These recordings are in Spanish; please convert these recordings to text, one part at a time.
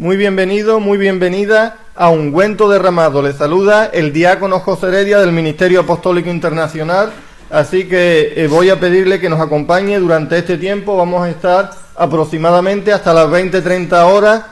Muy bienvenido, muy bienvenida a Ungüento Derramado. Les saluda el diácono José Heredia del Ministerio Apostólico Internacional. Así que voy a pedirle que nos acompañe durante este tiempo. Vamos a estar aproximadamente hasta las 20-30 horas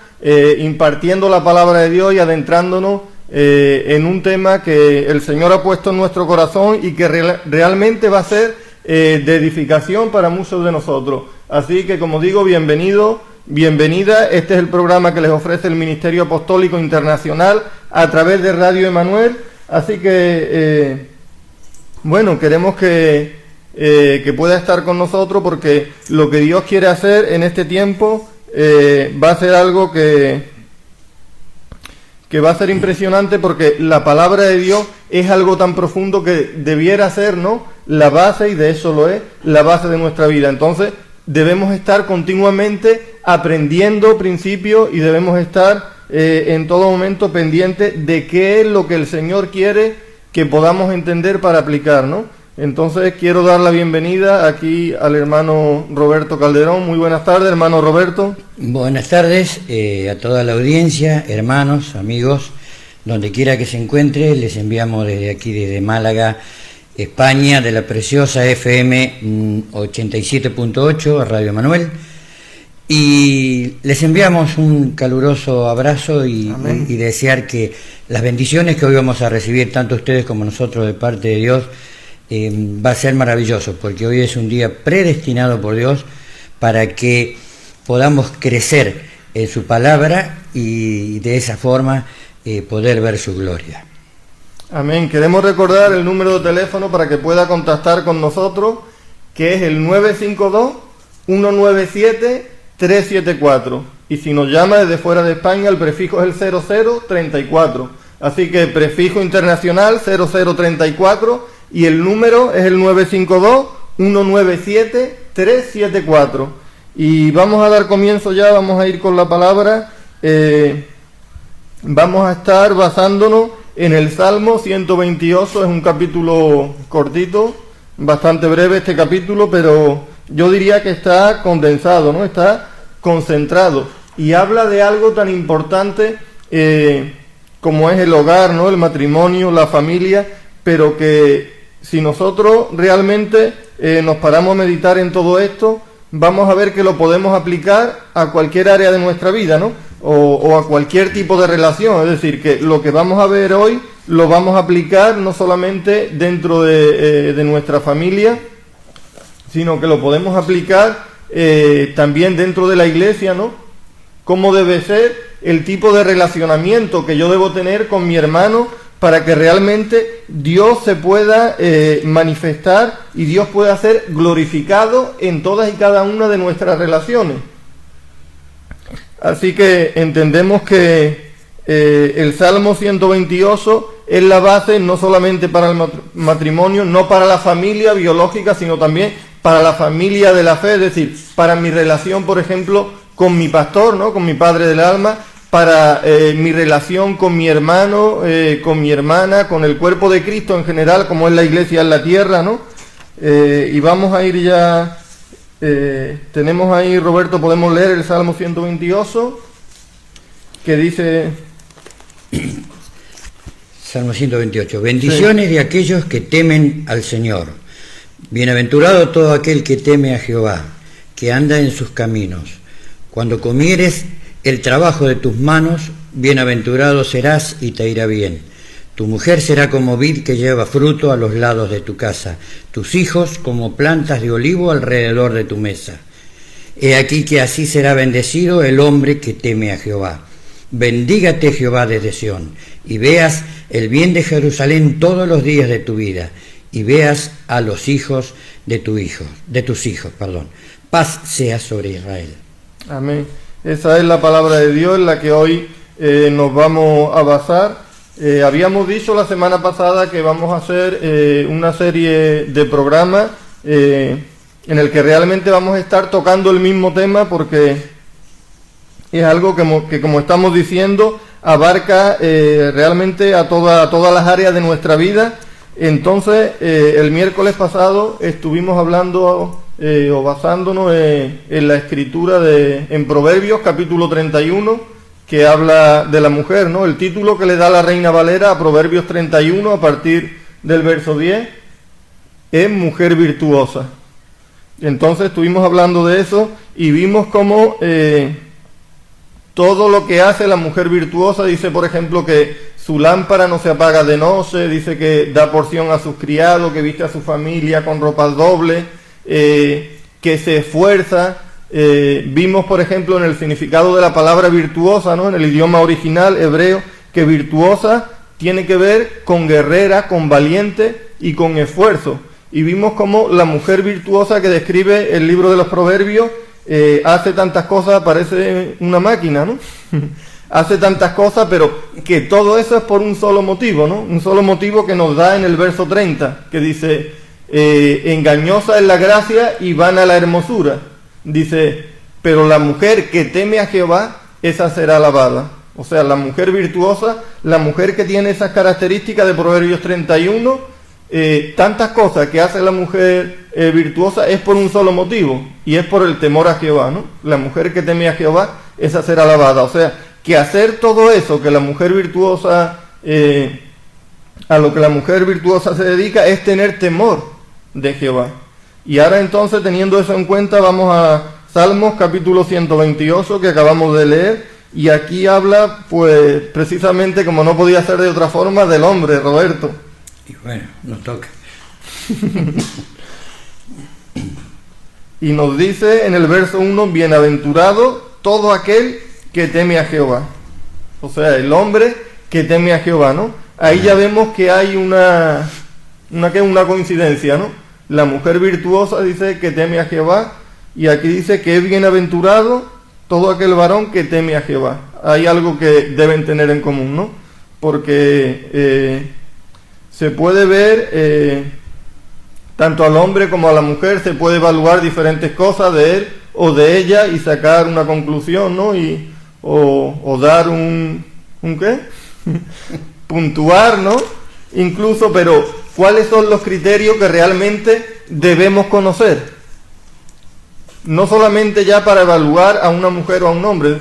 impartiendo la palabra de Dios y adentrándonos en un tema que el Señor ha puesto en nuestro corazón y que realmente va a ser de edificación para muchos de nosotros. Así que, como digo, bienvenido, bienvenida. Este es el programa que les ofrece el Ministerio Apostólico Internacional a través de Radio Emanuel. Así que, bueno, queremos que pueda estar con nosotros, porque lo que Dios quiere hacer en este tiempo va a ser algo que va a ser impresionante, porque la palabra de Dios es algo tan profundo que debiera ser, ¿no?, la base, y de eso lo es, la base de nuestra vida. Entonces debemos estar continuamente aprendiendo principios y debemos estar en todo momento pendientes de qué es lo que el Señor quiere que podamos entender para aplicar, ¿no? Entonces quiero dar la bienvenida aquí al hermano Roberto Calderón. Muy buenas tardes, hermano Roberto. Buenas tardes a toda la audiencia, hermanos, amigos, donde quiera que se encuentre. Les enviamos desde aquí, desde Málaga, España, de la preciosa FM 87.8 a Radio Emanuel, y les enviamos un caluroso abrazo y desear que las bendiciones que hoy vamos a recibir, tanto ustedes como nosotros, de parte de Dios, va a ser maravilloso, porque hoy es un día predestinado por Dios para que podamos crecer en su palabra y de esa forma poder ver su gloria. Amén. Queremos recordar el número de teléfono para que pueda contactar con nosotros, que es el 952-197-374. Y si nos llama desde fuera de España, el prefijo es el 0034. Así que prefijo internacional 0034, y el número es el 952-197-374. Y vamos a dar comienzo ya, vamos a ir con la palabra. Vamos a estar basándonos en el Salmo 128, es un capítulo cortito, bastante breve este capítulo, pero yo diría que está condensado, ¿no? Está concentrado, y habla de algo tan importante como es el hogar, ¿no?, el matrimonio, la familia, pero que si nosotros realmente nos paramos a meditar en todo esto, vamos a ver que lo podemos aplicar a cualquier área de nuestra vida, ¿no?, o a cualquier tipo de relación. Es decir, que lo que vamos a ver hoy lo vamos a aplicar no solamente dentro de nuestra familia, sino que lo podemos aplicar también dentro de la iglesia, ¿no? Cómo debe ser el tipo de relacionamiento que yo debo tener con mi hermano para que realmente Dios se pueda manifestar y Dios pueda ser glorificado en todas y cada una de nuestras relaciones. Así que entendemos que el Salmo 128 es la base no solamente para el matrimonio, no para la familia biológica, sino también para la familia de la fe, es decir, para mi relación, por ejemplo, con mi pastor, ¿no?, con mi padre del alma, para mi relación con mi hermano, con mi hermana, con el cuerpo de Cristo en general, como es la iglesia en la tierra, ¿no? Y vamos a ir ya... tenemos ahí, Roberto, podemos leer el Salmo 128, que dice... Salmo 128. Bendiciones de aquellos que temen al Señor. Bienaventurado todo aquel que teme a Jehová, que anda en sus caminos. Cuando comieres el trabajo de tus manos, bienaventurado serás y te irá bien. Tu mujer será como vid que lleva fruto a los lados de tu casa, tus hijos como plantas de olivo alrededor de tu mesa. He aquí que así será bendecido el hombre que teme a Jehová. Bendígate Jehová desde Sión, y veas el bien de Jerusalén todos los días de tu vida, y veas a los hijos de tus hijos. Paz sea sobre Israel. Amén. Esa es la palabra de Dios en la que hoy nos vamos a basar. Habíamos dicho la semana pasada que vamos a hacer una serie de programas en el que realmente vamos a estar tocando el mismo tema, porque es algo que como estamos diciendo, abarca realmente a todas las áreas de nuestra vida. Entonces, el miércoles pasado estuvimos hablando o basándonos en la escritura en Proverbios capítulo 31, que habla de la mujer, ¿no? El título que le da la Reina Valera a Proverbios 31 a partir del verso 10 es mujer virtuosa. Entonces estuvimos hablando de eso y vimos cómo todo lo que hace la mujer virtuosa, dice por ejemplo que su lámpara no se apaga de noche, dice que da porción a sus criados, que viste a su familia con ropas dobles, que se esfuerza. Vimos por ejemplo en el significado de la palabra virtuosa, ¿no? En el idioma original hebreo, que virtuosa tiene que ver con guerrera, con valiente y con esfuerzo. Y vimos cómo la mujer virtuosa que describe el libro de los Proverbios hace tantas cosas, parece una máquina, ¿no? Hace tantas cosas, pero que todo eso es por un solo motivo, ¿no? Un solo motivo que nos da en el verso 30, que dice, engañosa es la gracia y vana la hermosura. Dice, pero la mujer que teme a Jehová, esa será alabada. O sea, la mujer virtuosa, la mujer que tiene esas características de Proverbios 31, tantas cosas que hace la mujer virtuosa es por un solo motivo, y es por el temor a Jehová, ¿no? La mujer que teme a Jehová, esa será alabada. O sea, que hacer todo eso que la mujer virtuosa, a lo que la mujer virtuosa se dedica, es tener temor de Jehová. Y ahora entonces, teniendo eso en cuenta, vamos a Salmos capítulo 128 que acabamos de leer, y aquí habla, pues, precisamente, como no podía ser de otra forma, del hombre, Roberto. Y bueno, nos toca. Y nos dice en el verso 1, bienaventurado todo aquel que teme a Jehová. O sea, el hombre que teme a Jehová, ¿no? Ahí ya vemos que hay una coincidencia, ¿no? La mujer virtuosa dice que teme a Jehová, y aquí dice que es bienaventurado todo aquel varón que teme a Jehová. Hay algo que deben tener en común, ¿no? Porque se puede ver, tanto al hombre como a la mujer, se puede evaluar diferentes cosas de él o de ella y sacar una conclusión, ¿no? O dar un ¿qué? Puntuar, ¿no? Incluso, pero ¿cuáles son los criterios que realmente debemos conocer? No solamente ya para evaluar a una mujer o a un hombre,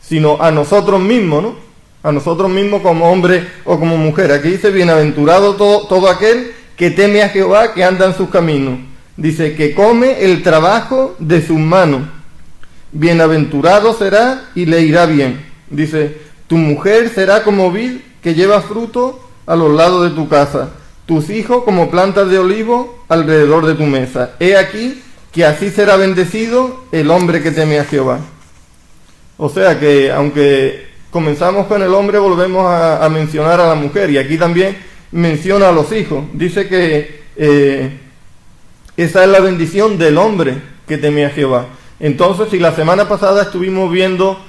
sino a nosotros mismos, ¿no? A nosotros mismos como hombre o como mujer. Aquí dice, bienaventurado todo aquel que teme a Jehová, que anda en sus caminos. Dice, que come el trabajo de sus manos. Bienaventurado será y le irá bien. Dice, tu mujer será como vid que lleva fruto a los lados de tu casa, tus hijos como plantas de olivo alrededor de tu mesa. He aquí que así será bendecido el hombre que teme a Jehová. O sea que, aunque comenzamos con el hombre, volvemos a mencionar a la mujer, y aquí también menciona a los hijos. Dice que esa es la bendición del hombre que teme a Jehová. Entonces, si la semana pasada estuvimos viendo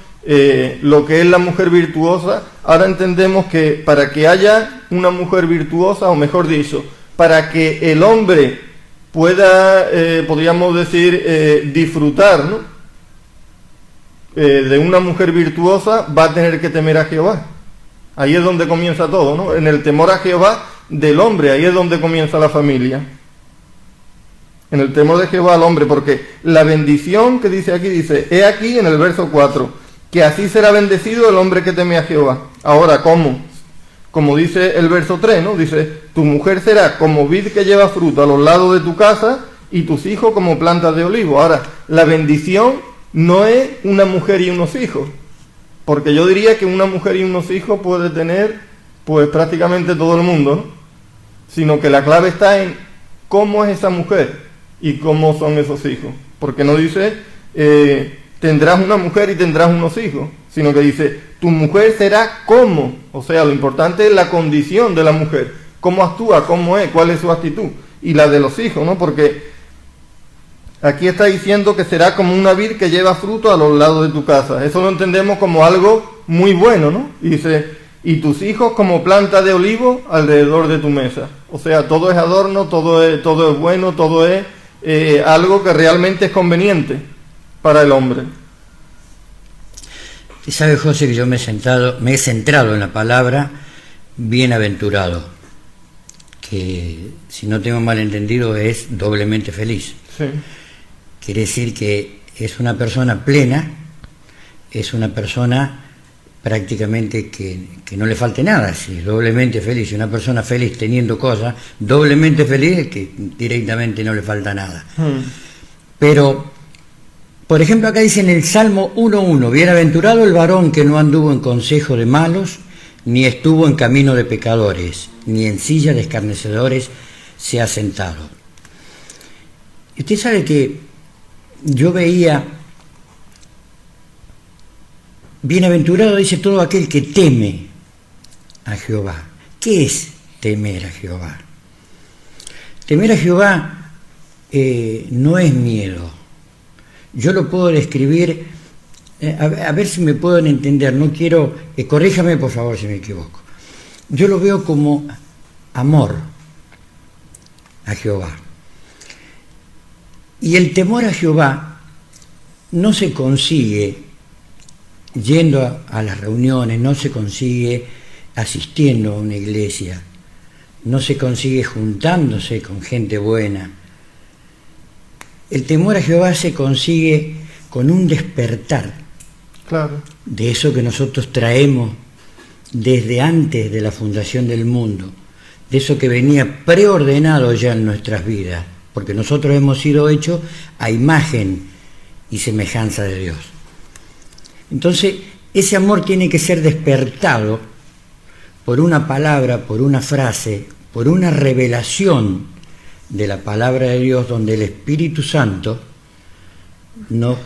lo que es la mujer virtuosa, ahora entendemos que para que haya una mujer virtuosa, o mejor dicho, para que el hombre pueda, podríamos decir, disfrutar, ¿no? De una mujer virtuosa, va a tener que temer a Jehová. Ahí es donde comienza todo, ¿no? En el temor a Jehová del hombre, ahí es donde comienza la familia. En el temor de Jehová al hombre, porque la bendición que dice aquí, dice, he aquí en el verso 4, que así será bendecido el hombre que teme a Jehová. Ahora, ¿cómo? Como dice el verso 3, ¿no? Dice, tu mujer será como vid que lleva fruto a los lados de tu casa, y tus hijos como plantas de olivo. Ahora, la bendición no es una mujer y unos hijos, porque yo diría que una mujer y unos hijos puede tener, pues, prácticamente todo el mundo, ¿no? Sino que la clave está en cómo es esa mujer y cómo son esos hijos. Porque no dice, tendrás una mujer y tendrás unos hijos, sino que dice, tu mujer será como. O sea, lo importante es la condición de la mujer, cómo actúa, cómo es, cuál es su actitud, y la de los hijos, ¿no? Porque aquí está diciendo que será como una vid que lleva fruto a los lados de tu casa. Eso lo entendemos como algo muy bueno, ¿no? Y dice, y tus hijos como planta de olivo alrededor de tu mesa. O sea, todo es adorno, todo es bueno, todo es algo que realmente es conveniente para el hombre. Y sabe, José, que yo me he centrado en la palabra bienaventurado, que, si no tengo mal entendido, es doblemente feliz. Sí. Quiere decir que es una persona plena es una persona prácticamente que no le falte nada, si es doblemente feliz. Y una persona feliz teniendo cosas, doblemente feliz es que directamente no le falta nada. Pero, por ejemplo, acá dice en el Salmo 1:1, bienaventurado el varón que no anduvo en consejo de malos, ni estuvo en camino de pecadores, ni en silla de escarnecedores se ha sentado. Y usted sabe que yo veía, bienaventurado dice todo aquel que teme a Jehová. ¿Qué es temer a Jehová? Temer a Jehová no es miedo. Yo lo puedo describir, a ver si me pueden entender, no quiero, corríjame por favor si me equivoco. Yo lo veo como amor a Jehová. Y el temor a Jehová no se consigue yendo a las reuniones, no se consigue asistiendo a una iglesia, no se consigue juntándose con gente buena. El temor a Jehová se consigue con un despertar, claro, de eso que nosotros traemos desde antes de la fundación del mundo, de eso que venía preordenado ya en nuestras vidas, porque nosotros hemos sido hechos a imagen y semejanza de Dios. Entonces, ese amor tiene que ser despertado por una palabra, por una frase, por una revelación de la palabra de Dios, donde el Espíritu Santo nos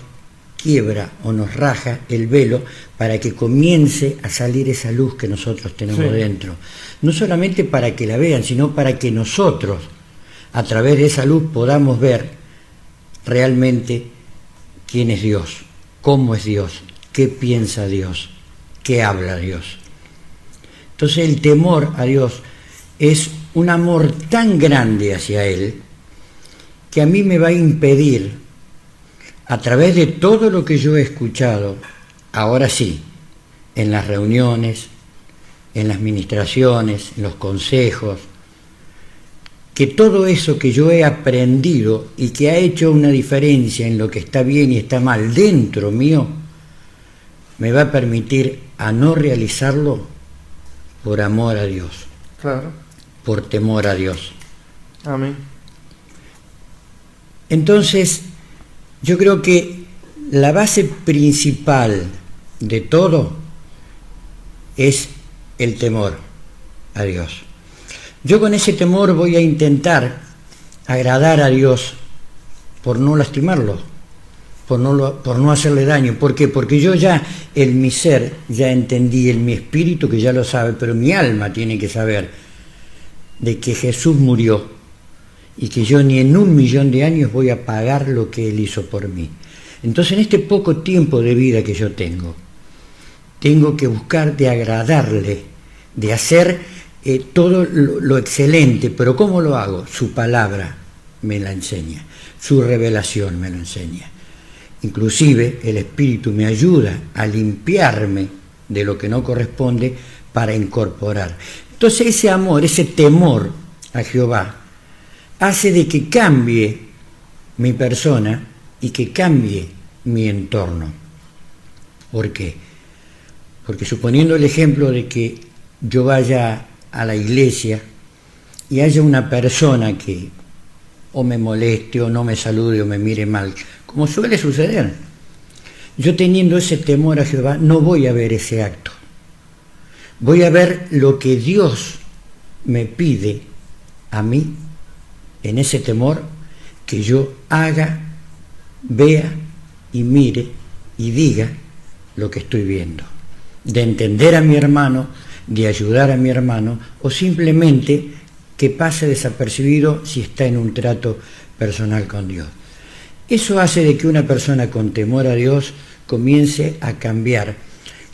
quiebra o nos raja el velo para que comience a salir esa luz que nosotros tenemos dentro. No solamente para que la vean, sino para que nosotros, a través de esa luz, podamos ver realmente quién es Dios, cómo es Dios, qué piensa Dios, qué habla Dios. Entonces el temor a Dios es un amor tan grande hacia Él que a mí me va a impedir, a través de todo lo que yo he escuchado, ahora sí, en las reuniones, en las ministraciones, en los consejos, que todo eso que yo he aprendido y que ha hecho una diferencia en lo que está bien y está mal dentro mío, me va a permitir a no realizarlo por amor a Dios, claro, por temor a Dios. Amén. Entonces, yo creo que la base principal de todo es el temor a Dios. Yo con ese temor voy a intentar agradar a Dios por no lastimarlo, por no hacerle daño. ¿Por qué? Porque yo ya, en mi ser, ya entendí, en mi espíritu que ya lo sabe, pero mi alma tiene que saber de que Jesús murió y que yo ni en 1.000.000 de años voy a pagar lo que Él hizo por mí. Entonces, en este poco tiempo de vida que yo tengo que buscar de agradarle, de hacer todo lo excelente. ¿Pero cómo lo hago? Su palabra me la enseña, su revelación me lo enseña. Inclusive el Espíritu me ayuda a limpiarme de lo que no corresponde para incorporar. Entonces ese amor, ese temor a Jehová hace de que cambie mi persona y que cambie mi entorno. ¿Por qué? Porque suponiendo el ejemplo de que yo vaya a la iglesia y haya una persona que o me moleste o no me salude o me mire mal, como suele suceder, yo teniendo ese temor a Jehová no voy a ver ese acto. Voy a ver lo que Dios me pide a mí en ese temor, que yo haga, vea y mire y diga lo que estoy viendo. De entender a mi hermano, de ayudar a mi hermano, o simplemente que pase desapercibido si está en un trato personal con Dios. Eso hace de que una persona con temor a Dios comience a cambiar.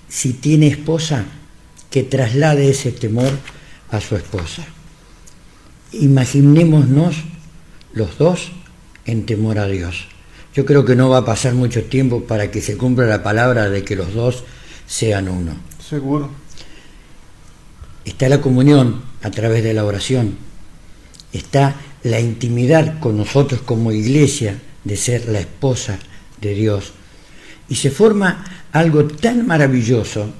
Si tiene esposa, que traslade ese temor a su esposa. Imaginémonos los dos en temor a Dios. Yo creo que no va a pasar mucho tiempo para que se cumpla la palabra de que los dos sean uno. Seguro. Está la comunión a través de la oración. Está la intimidad con nosotros como iglesia de ser la esposa de Dios. Y se forma algo tan maravilloso,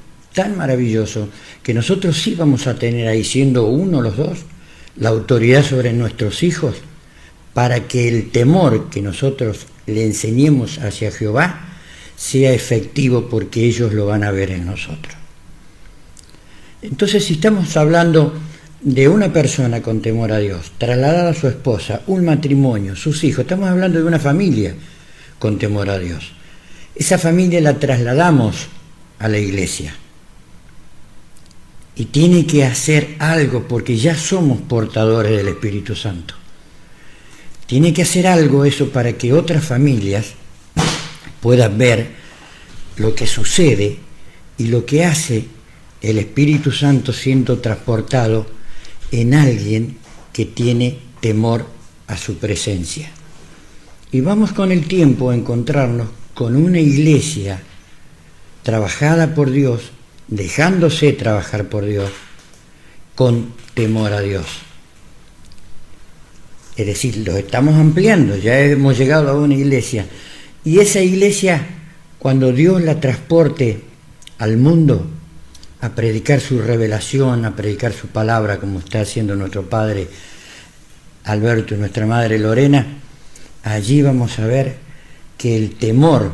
que nosotros sí vamos a tener ahí, siendo uno los dos, la autoridad sobre nuestros hijos, para que el temor que nosotros le enseñemos hacia Jehová sea efectivo, porque ellos lo van a ver en nosotros. Entonces, si estamos hablando de una persona con temor a Dios, trasladada a su esposa, un matrimonio, sus hijos, estamos hablando de una familia con temor a Dios. Esa familia la trasladamos a la iglesia y tiene que hacer algo, porque ya somos portadores del Espíritu Santo. Tiene que hacer algo eso para que otras familias puedan ver lo que sucede y lo que hace el Espíritu Santo siendo transportado en alguien que tiene temor a su presencia. Y vamos con el tiempo a encontrarnos con una iglesia trabajada por Dios, dejándose trabajar por Dios, con temor a Dios. Es decir, lo estamos ampliando, ya hemos llegado a una iglesia, y esa iglesia, cuando Dios la transporte al mundo a predicar su revelación, a predicar su palabra, como está haciendo nuestro padre Alberto y nuestra madre Lorena, allí vamos a ver que el temor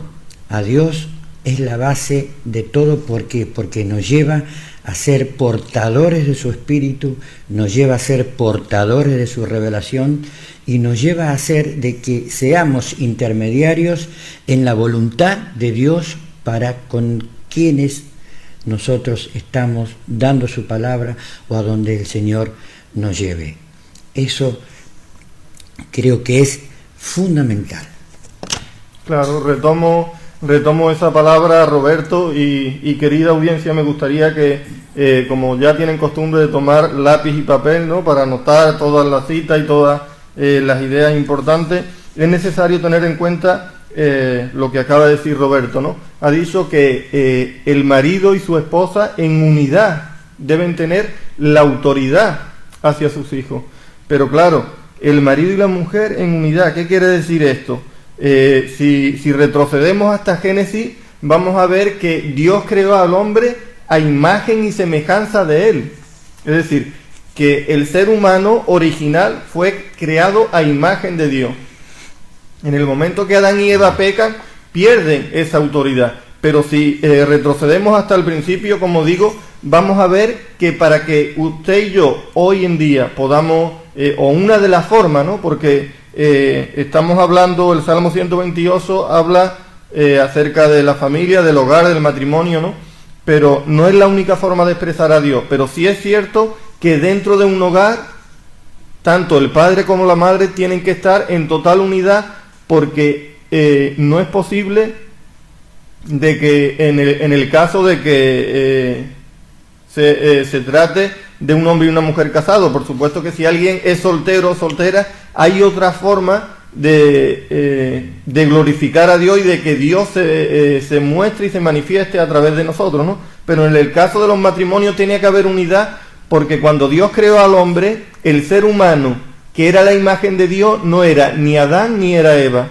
a Dios es la base de todo. ¿Por qué? Porque nos lleva a ser portadores de su Espíritu, nos lleva a ser portadores de su revelación y nos lleva a hacer de que seamos intermediarios en la voluntad de Dios para con quienes nosotros estamos dando su palabra o a donde el Señor nos lleve. Eso creo que es fundamental. Claro, retomo esa palabra, Roberto, y querida audiencia, me gustaría que, como ya tienen costumbre de tomar lápiz y papel, ¿no?, para anotar todas las citas y todas las ideas importantes, es necesario tener en cuenta lo que acaba de decir Roberto, ¿no? Ha dicho que el marido y su esposa en unidad deben tener la autoridad hacia sus hijos. Pero claro, el marido y la mujer en unidad, ¿qué quiere decir esto? Si retrocedemos hasta Génesis, vamos a ver que Dios creó al hombre a imagen y semejanza de él. Es decir, que el ser humano original fue creado a imagen de Dios. En el momento que Adán y Eva pecan, pierden esa autoridad. Pero si retrocedemos hasta el principio, como digo, vamos a ver que para que usted y yo hoy en día podamos, o una de las formas, ¿no?, porque estamos hablando, el Salmo 128 habla acerca de la familia, del hogar, del matrimonio, ¿no? Pero no es la única forma de expresar a Dios. Pero sí es cierto que dentro de un hogar, tanto el padre como la madre tienen que estar en total unidad, porque no es posible de que en el caso de que se trate de un hombre y una mujer casados. Por supuesto que si alguien es soltero o soltera, hay otra forma de glorificar a Dios y de que Dios se muestre y se manifieste a través de nosotros, ¿no? Pero en el caso de los matrimonios tiene que haber unidad, porque cuando Dios creó al hombre, el ser humano que era la imagen de Dios no era ni Adán ni era Eva,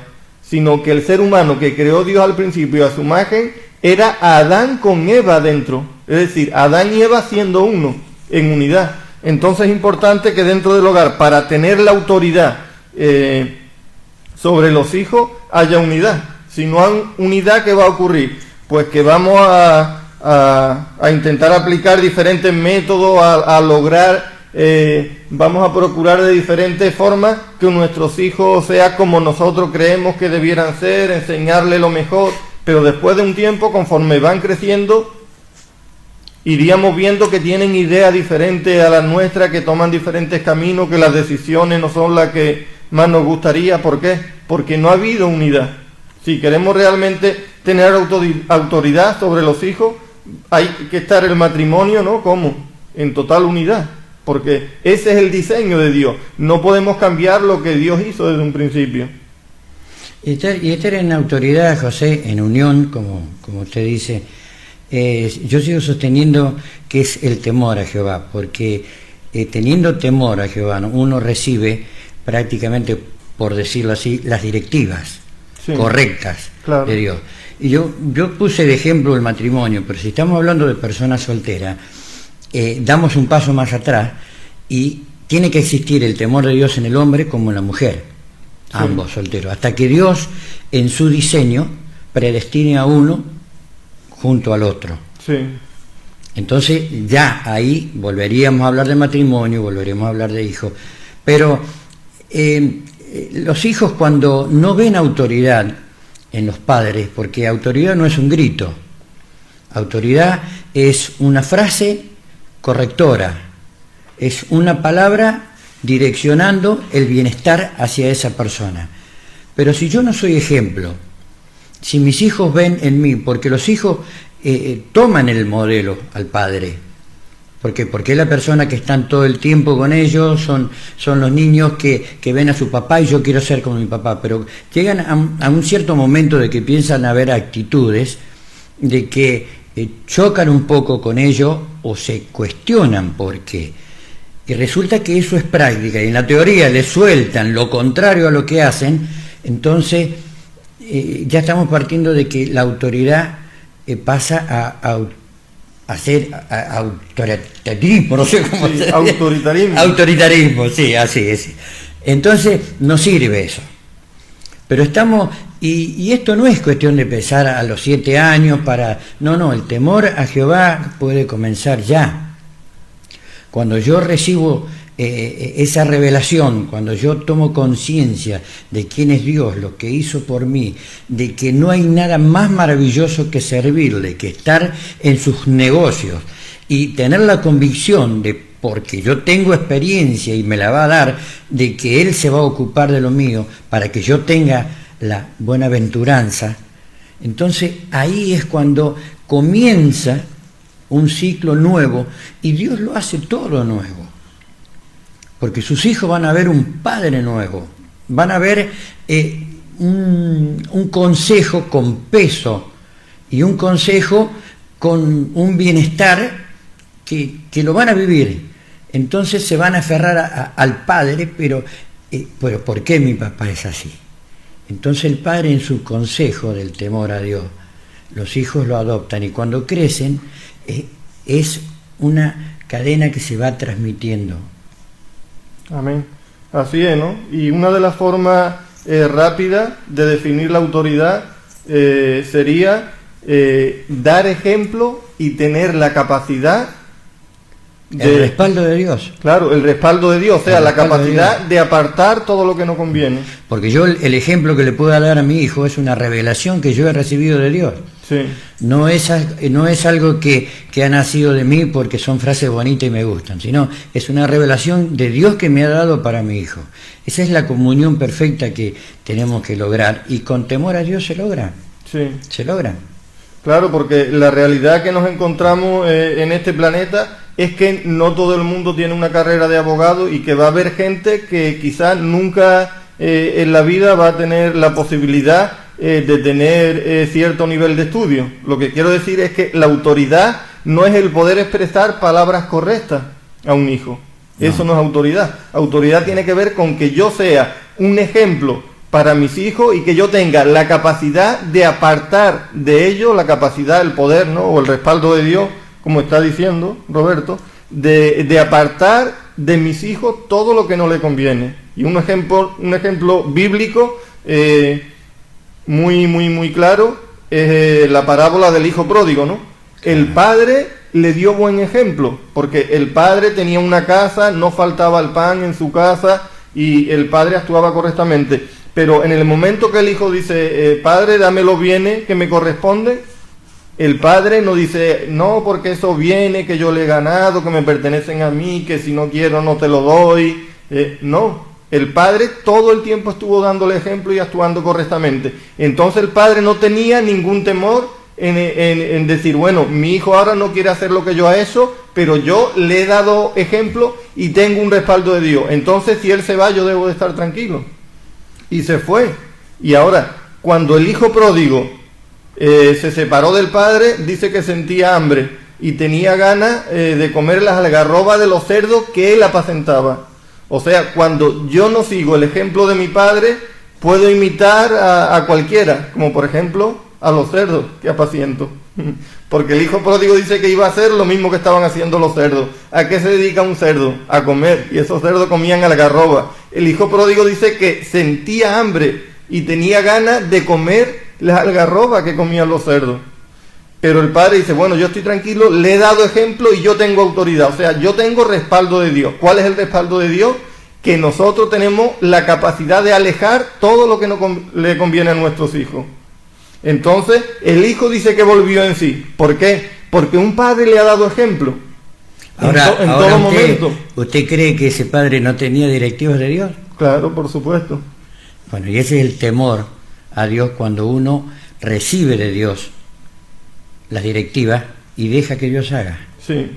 sino que el ser humano que creó Dios al principio a su imagen era Adán con Eva dentro, es decir, Adán y Eva siendo uno, en unidad. Entonces es importante que dentro del hogar, para tener la autoridad sobre los hijos, haya unidad. Si no hay unidad, ¿qué va a ocurrir? Pues que vamos a intentar aplicar diferentes métodos, a lograr, vamos a procurar de diferentes formas que nuestros hijos sean como nosotros creemos que debieran ser, enseñarles lo mejor, pero después de un tiempo, conforme van creciendo, iríamos viendo que tienen ideas diferentes a las nuestras, que toman diferentes caminos, que las decisiones no son las que más nos gustaría. ¿Por qué? Porque no ha habido unidad. Si queremos realmente tener autoridad sobre los hijos, hay que estar el matrimonio, ¿no?, ¿cómo? En total unidad, porque ese es el diseño de Dios. No podemos cambiar lo que Dios hizo desde un principio. Y estar en autoridad, José, en unión, como usted dice, yo sigo sosteniendo que es el temor a Jehová, porque teniendo temor a Jehová, ¿no?, uno recibe prácticamente, por decirlo así, las directivas, sí, correctas, claro, de Dios. Y yo puse de ejemplo el matrimonio, pero si estamos hablando de personas solteras, damos un paso más atrás y tiene que existir el temor de Dios en el hombre como en la mujer, sí, ambos solteros, hasta que Dios en su diseño predestine a uno junto al otro. Sí. Entonces ya ahí volveríamos a hablar de matrimonio, volveríamos a hablar de hijos, pero los hijos cuando no ven autoridad en los padres, porque autoridad no es un grito, autoridad es una frase correctora, es una palabra direccionando el bienestar hacia esa persona. Pero si yo no soy ejemplo, si mis hijos ven en mí, porque los hijos toman el modelo al padre, porque es la persona que están todo el tiempo con ellos, son los niños que ven a su papá y yo quiero ser como mi papá, pero llegan a un cierto momento de que piensan haber actitudes de que chocan un poco con ellos o se cuestionan por qué. Y resulta que eso es práctica, y en la teoría le sueltan lo contrario a lo que hacen, entonces ya estamos partiendo de que la autoridad pasa a ser autoritarismo, no sé cómo se dice. Autoritarismo. Autoritarismo, sí, así es. Entonces no sirve eso. Pero estamos, y esto no es cuestión de empezar a los 7 años para... No, el temor a Jehová puede comenzar ya. Cuando yo recibo esa revelación, cuando yo tomo conciencia de quién es Dios, lo que hizo por mí, de que no hay nada más maravilloso que servirle, que estar en sus negocios y tener la convicción de, porque yo tengo experiencia y me la va a dar, de que Él se va a ocupar de lo mío para que yo tenga la buenaventuranza, entonces ahí es cuando comienza un ciclo nuevo y Dios lo hace todo nuevo. Porque sus hijos van a ver un padre nuevo, van a ver un consejo con peso y un consejo con un bienestar que lo van a vivir. Entonces se van a aferrar al padre, pero ¿por qué mi papá es así? Entonces el padre en su consejo del temor a Dios, los hijos lo adoptan y cuando crecen es una cadena que se va transmitiendo. Amén. Así es, ¿no? Y una de las formas rápidas de definir la autoridad sería dar ejemplo y tener la capacidad el respaldo de Dios. Claro, el respaldo de Dios, o sea, la capacidad de apartar todo lo que no conviene. Porque yo el ejemplo que le puedo dar a mi hijo es una revelación que yo he recibido de Dios. Sí. No es algo que ha nacido de mí porque son frases bonitas y me gustan, sino es una revelación de Dios que me ha dado para mi hijo. Esa es la comunión perfecta que tenemos que lograr y con temor a Dios se logra. Sí. Se logra. Claro, porque la realidad que nos encontramos en este planeta es que no todo el mundo tiene una carrera de abogado y que va a haber gente que quizás nunca en la vida va a tener la posibilidad de tener cierto nivel de estudio. Lo que quiero decir es que la autoridad no es el poder expresar palabras correctas a un hijo. No. Eso no es autoridad. Autoridad tiene que ver con que yo sea un ejemplo para mis hijos y que yo tenga la capacidad de apartar de ellos, la capacidad, el poder, ¿no? O el respaldo de Dios, como está diciendo Roberto, de apartar de mis hijos todo lo que no le conviene. Y un ejemplo bíblico muy claro es la parábola del hijo pródigo, ¿no? El padre le dio buen ejemplo, porque el padre tenía una casa, no faltaba el pan en su casa y el padre actuaba correctamente. Pero en el momento que el hijo dice, padre, dame los bienes que me corresponden, el padre no dice, no, porque esos bienes que yo le he ganado, que me pertenecen a mí, que si no quiero no te lo doy. No, el padre todo el tiempo estuvo dándole ejemplo y actuando correctamente. Entonces el padre no tenía ningún temor en decir, bueno, mi hijo ahora no quiere hacer lo que yo he hecho, pero yo le he dado ejemplo y tengo un respaldo de Dios. Entonces si él se va, yo debo de estar tranquilo. Y se fue. Y ahora, cuando el hijo pródigo se separó del padre, dice que sentía hambre y tenía ganas de comer las algarrobas de los cerdos que él apacentaba. O sea, cuando yo no sigo el ejemplo de mi padre, puedo imitar a cualquiera, como por ejemplo a los cerdos que apaciento. Porque el hijo pródigo dice que iba a hacer lo mismo que estaban haciendo los cerdos. ¿A qué se dedica un cerdo? A comer, y esos cerdos comían algarroba. El hijo pródigo dice que sentía hambre y tenía ganas de comer las algarrobas que comían los cerdos. Pero el padre dice, bueno, yo estoy tranquilo, le he dado ejemplo y yo tengo autoridad, o sea, yo tengo respaldo de Dios. ¿Cuál es el respaldo de Dios? Que nosotros tenemos la capacidad de alejar todo lo que no le conviene a nuestros hijos. Entonces, el hijo dice que volvió en sí. ¿Por qué? Porque un padre le ha dado ejemplo. Ahora, en todo momento. ¿Usted cree que ese padre no tenía directivas de Dios? Claro, por supuesto. Bueno, y ese es el temor a Dios cuando uno recibe de Dios las directivas y deja que Dios haga. Sí.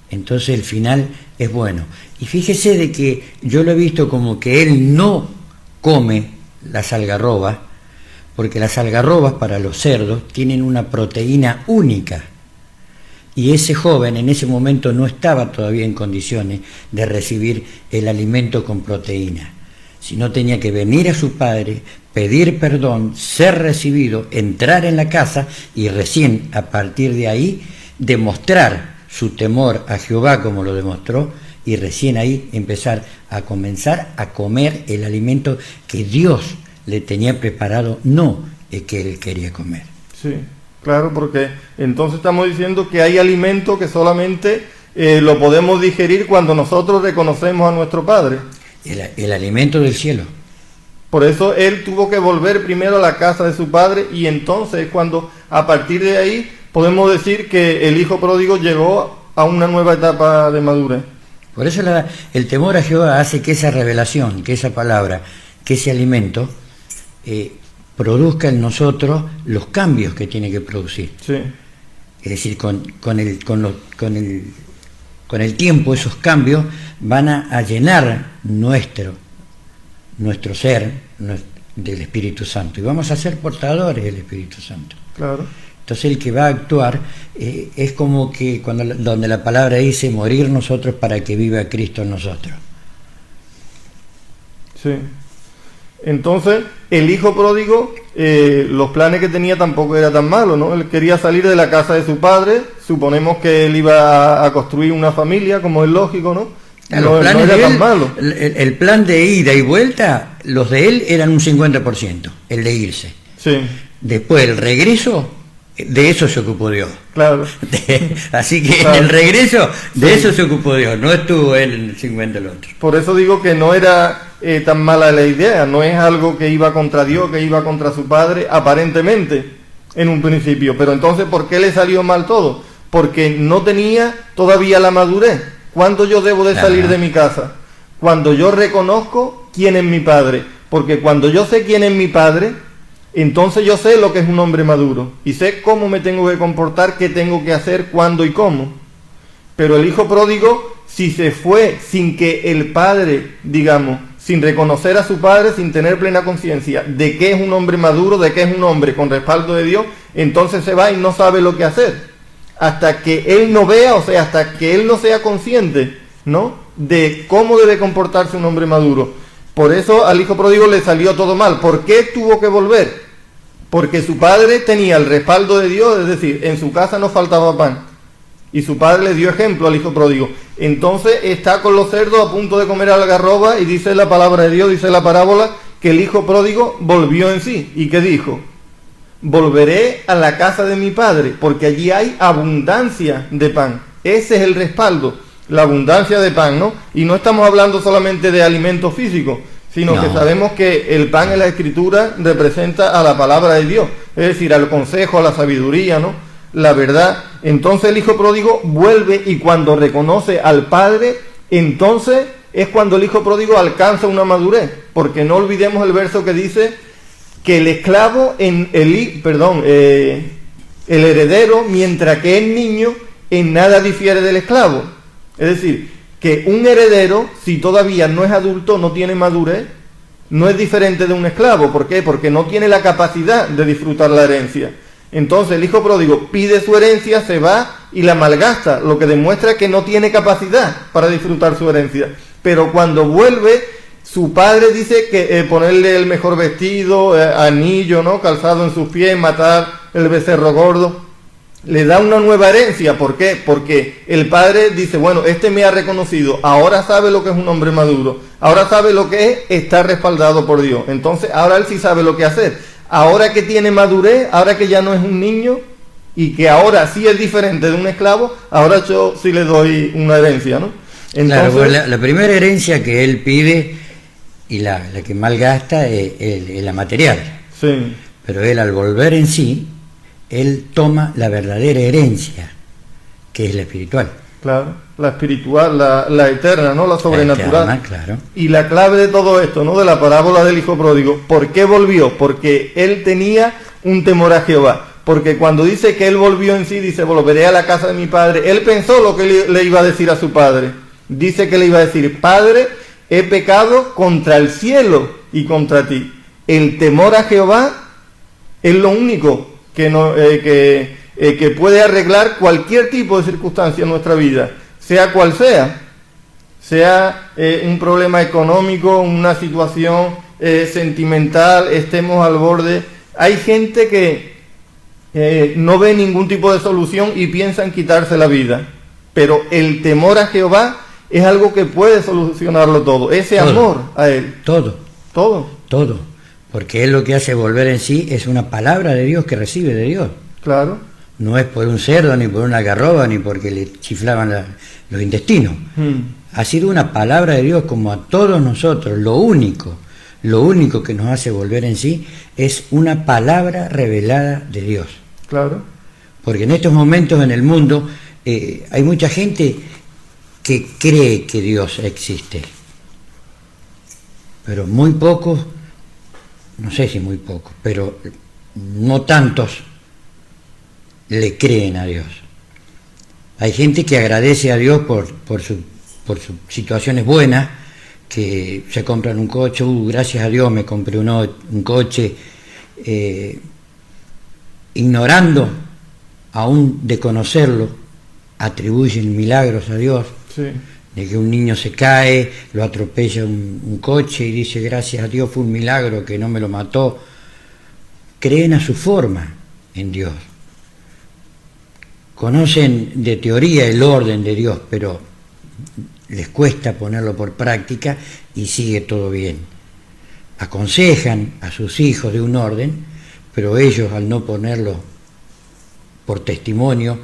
Entonces el final es bueno. Y fíjese de que yo lo he visto como que él no come las algarrobas, porque las algarrobas para los cerdos tienen una proteína única. Y ese joven en ese momento no estaba todavía en condiciones de recibir el alimento con proteína, sino tenía que venir a su padre, pedir perdón, ser recibido, entrar en la casa y recién a partir de ahí demostrar su temor a Jehová como lo demostró, y recién ahí comenzar a comer el alimento que Dios le tenía preparado, no el que él quería comer. Sí, claro, porque entonces estamos diciendo que hay alimento que solamente lo podemos digerir cuando nosotros reconocemos a nuestro Padre. El alimento del cielo. Por eso él tuvo que volver primero a la casa de su padre, y entonces cuando a partir de ahí podemos decir que el hijo pródigo llegó a una nueva etapa de madurez. Por eso el temor a Jehová hace que esa revelación, que esa palabra, que ese alimento produzca en nosotros los cambios que tiene que producir. Sí. Es decir, con el tiempo esos cambios van a llenar nuestro ser del Espíritu Santo, y vamos a ser portadores del Espíritu Santo. Claro. Entonces el que va a actuar es como que donde la palabra dice morir nosotros para que viva Cristo en nosotros. Sí. Entonces el hijo pródigo, los planes que tenía tampoco era tan malo, ¿no? Él quería salir de la casa de su padre. Suponemos que él iba a construir una familia, como es lógico, ¿no? No era tan malo. El plan de ida y vuelta, los de él eran un 50%, el de irse. Sí. Después el regreso, de eso se ocupó Dios. Claro. Así que claro. En el regreso, de sí. eso se ocupó Dios, no estuvo él en el 50 el otro. Por eso digo que no era tan mala la idea, no es algo que iba contra Dios, que iba contra su padre, aparentemente, en un principio. Pero entonces, ¿por qué le salió mal todo? Porque no tenía todavía la madurez. ¿Cuándo yo debo de salir de mi casa? Cuando yo reconozco quién es mi padre. Porque cuando yo sé quién es mi padre, entonces yo sé lo que es un hombre maduro. Y sé cómo me tengo que comportar, qué tengo que hacer, cuándo y cómo. Pero el hijo pródigo, si se fue sin que el padre, digamos, sin reconocer a su padre, sin tener plena conciencia de que es un hombre maduro, de que es un hombre con respaldo de Dios, entonces se va y no sabe lo que hacer. Hasta que él no vea, o sea, hasta que él no sea consciente, ¿no?, de cómo debe comportarse un hombre maduro. Por eso al hijo pródigo le salió todo mal. ¿Por qué tuvo que volver? Porque su padre tenía el respaldo de Dios, es decir, en su casa no faltaba pan. Y su padre le dio ejemplo al hijo pródigo. Entonces está con los cerdos a punto de comer algarroba, y dice la palabra de Dios, dice la parábola, que el hijo pródigo volvió en sí. ¿Y qué dijo? Volveré a la casa de mi padre, porque allí hay abundancia de pan. Ese es el respaldo, la abundancia de pan, ¿no? Y no estamos hablando solamente de alimentos físicos, sino que sabemos que el pan en la Escritura representa a la palabra de Dios, es decir, al consejo, a la sabiduría, ¿no?, la verdad. Entonces el hijo pródigo vuelve, y cuando reconoce al padre, entonces es cuando el hijo pródigo alcanza una madurez, porque no olvidemos el verso que dice que el esclavo el heredero, mientras que el niño en nada difiere del esclavo. Es decir, que un heredero, si todavía no es adulto, no tiene madurez, no es diferente de un esclavo. ¿Por qué? Porque no tiene la capacidad de disfrutar la herencia. Entonces el hijo pródigo pide su herencia, se va y la malgasta, lo que demuestra que no tiene capacidad para disfrutar su herencia. Pero cuando vuelve, su padre dice que ponerle el mejor vestido, anillo, ¿no?, calzado en sus pies, matar el becerro gordo, le da una nueva herencia. ¿Por qué? Porque el padre dice, bueno, este me ha reconocido, ahora sabe lo que es un hombre maduro, ahora sabe lo que es estar respaldado por Dios. Entonces ahora él sí sabe lo que hacer. Ahora que tiene madurez, ahora que ya no es un niño y que ahora sí es diferente de un esclavo, ahora yo sí le doy una herencia, ¿no? Entonces, claro, pues la primera herencia que él pide y la que malgasta es la material. sí, Pero él, al volver en sí, él toma la verdadera herencia, que es la espiritual. claro, la espiritual, la eterna, ¿no? La sobrenatural. La eterna, claro. Y la clave de todo esto, ¿no? De la parábola del hijo pródigo, ¿por qué volvió? Porque él tenía un temor a Jehová. Porque cuando dice que él volvió en sí, dice, volveré a la casa de mi padre, él pensó lo que le iba a decir a su padre. Dice que le iba a decir, Padre, he pecado contra el cielo y contra ti. El temor a Jehová es lo único que puede arreglar cualquier tipo de circunstancia en nuestra vida, sea cual sea un problema económico, una situación sentimental, estemos al borde. Hay gente que no ve ningún tipo de solución y piensa en quitarse la vida, pero el temor a Jehová es algo que puede solucionarlo todo, ese Todo. amor a él. Todo, Todo, porque él lo que hace volver en sí es una palabra de Dios que recibe de Dios. claro. No es por un cerdo, ni por una algarroba, ni porque le chiflaban los intestinos. Ha sido una palabra de Dios como a todos nosotros. Lo único que nos hace volver en sí es una palabra revelada de Dios. Claro, Porque en estos momentos en el mundo hay mucha gente que cree que Dios existe, pero muy pocos, no sé si muy pocos, pero no tantos le creen a Dios. Hay gente que agradece a Dios por sus situaciones buenas, que se compran un coche, gracias a Dios me compré un coche, ignorando aún de conocerlo, atribuyen milagros a Dios, sí, de que un niño se cae, lo atropella un coche y dice gracias a Dios fue un milagro que no me lo mató. Creen a su forma en Dios. Conocen de teoría el orden de Dios, pero les cuesta ponerlo por práctica y sigue todo bien. Aconsejan a sus hijos de un orden, pero ellos al no ponerlo por testimonio,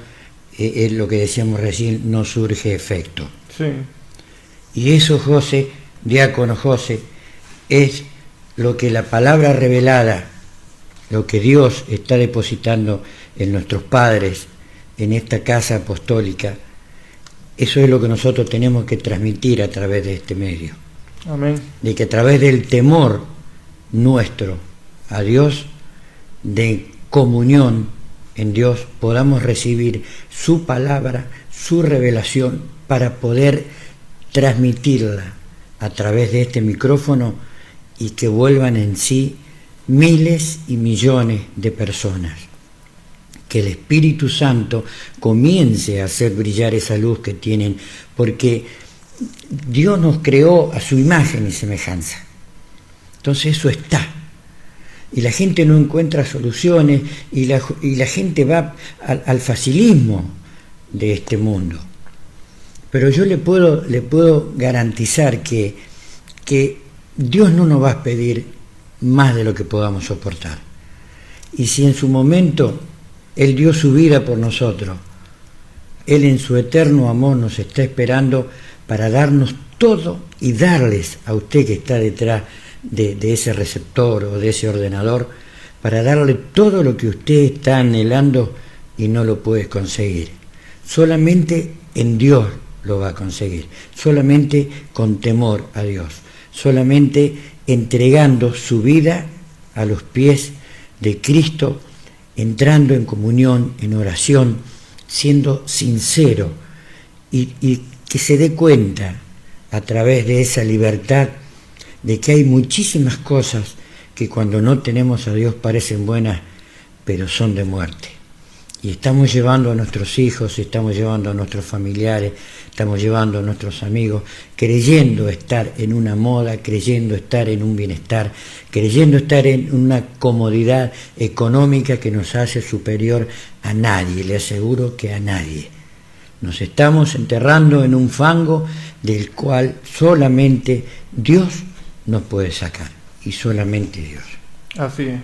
es lo que decíamos recién, no surge efecto. sí, Y eso, José, diácono José, es lo que la palabra revelada, lo que Dios está depositando en nuestros padres, en esta casa apostólica, eso es lo que nosotros tenemos que transmitir a través de este medio. amén. De que a través del temor nuestro a Dios, de comunión en Dios, podamos recibir su palabra, su revelación, para poder transmitirla a través de este micrófono y que vuelvan en sí miles y millones de personas. Que el Espíritu Santo comience a hacer brillar esa luz que tienen, porque Dios nos creó a su imagen y semejanza. Entonces eso está. Y la gente no encuentra soluciones y la gente va al facilismo de este mundo. Pero yo le puedo garantizar que Dios no nos va a pedir más de lo que podamos soportar. Y si en su momento Él dio su vida por nosotros, Él en su eterno amor nos está esperando para darnos todo y darles a usted que está detrás de ese receptor o de ese ordenador, para darle todo lo que usted está anhelando y no lo puede conseguir. Solamente en Dios lo va a conseguir, solamente con temor a Dios, solamente entregando su vida a los pies de Cristo, entrando en comunión, en oración, siendo sincero y que se dé cuenta a través de esa libertad de que hay muchísimas cosas que cuando no tenemos a Dios parecen buenas, pero son de muerte. Y estamos llevando a nuestros hijos, estamos llevando a nuestros familiares, estamos llevando a nuestros amigos, creyendo estar en una moda, creyendo estar en un bienestar, creyendo estar en una comodidad económica que nos hace superior a nadie, le aseguro que a nadie. Nos estamos enterrando en un fango del cual solamente Dios nos puede sacar, y solamente Dios. Así es.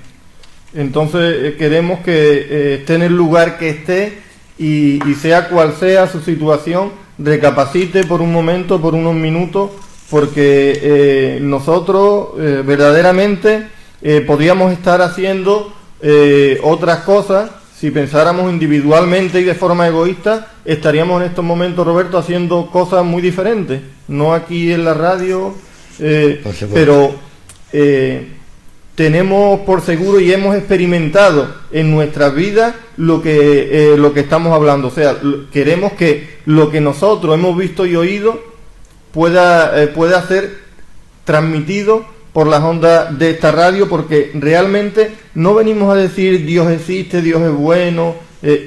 Entonces queremos que esté en el lugar que esté y sea cual sea su situación, recapacite por un momento, por unos minutos, porque nosotros verdaderamente podríamos estar haciendo otras cosas. Si pensáramos individualmente y de forma egoísta, estaríamos en estos momentos, Roberto, haciendo cosas muy diferentes, no aquí en la radio, pero tenemos por seguro y hemos experimentado en nuestras vidas lo que estamos hablando. O sea, queremos que lo que nosotros hemos visto y oído pueda ser transmitido por las ondas de esta radio, porque realmente no venimos a decir Dios existe, Dios es bueno,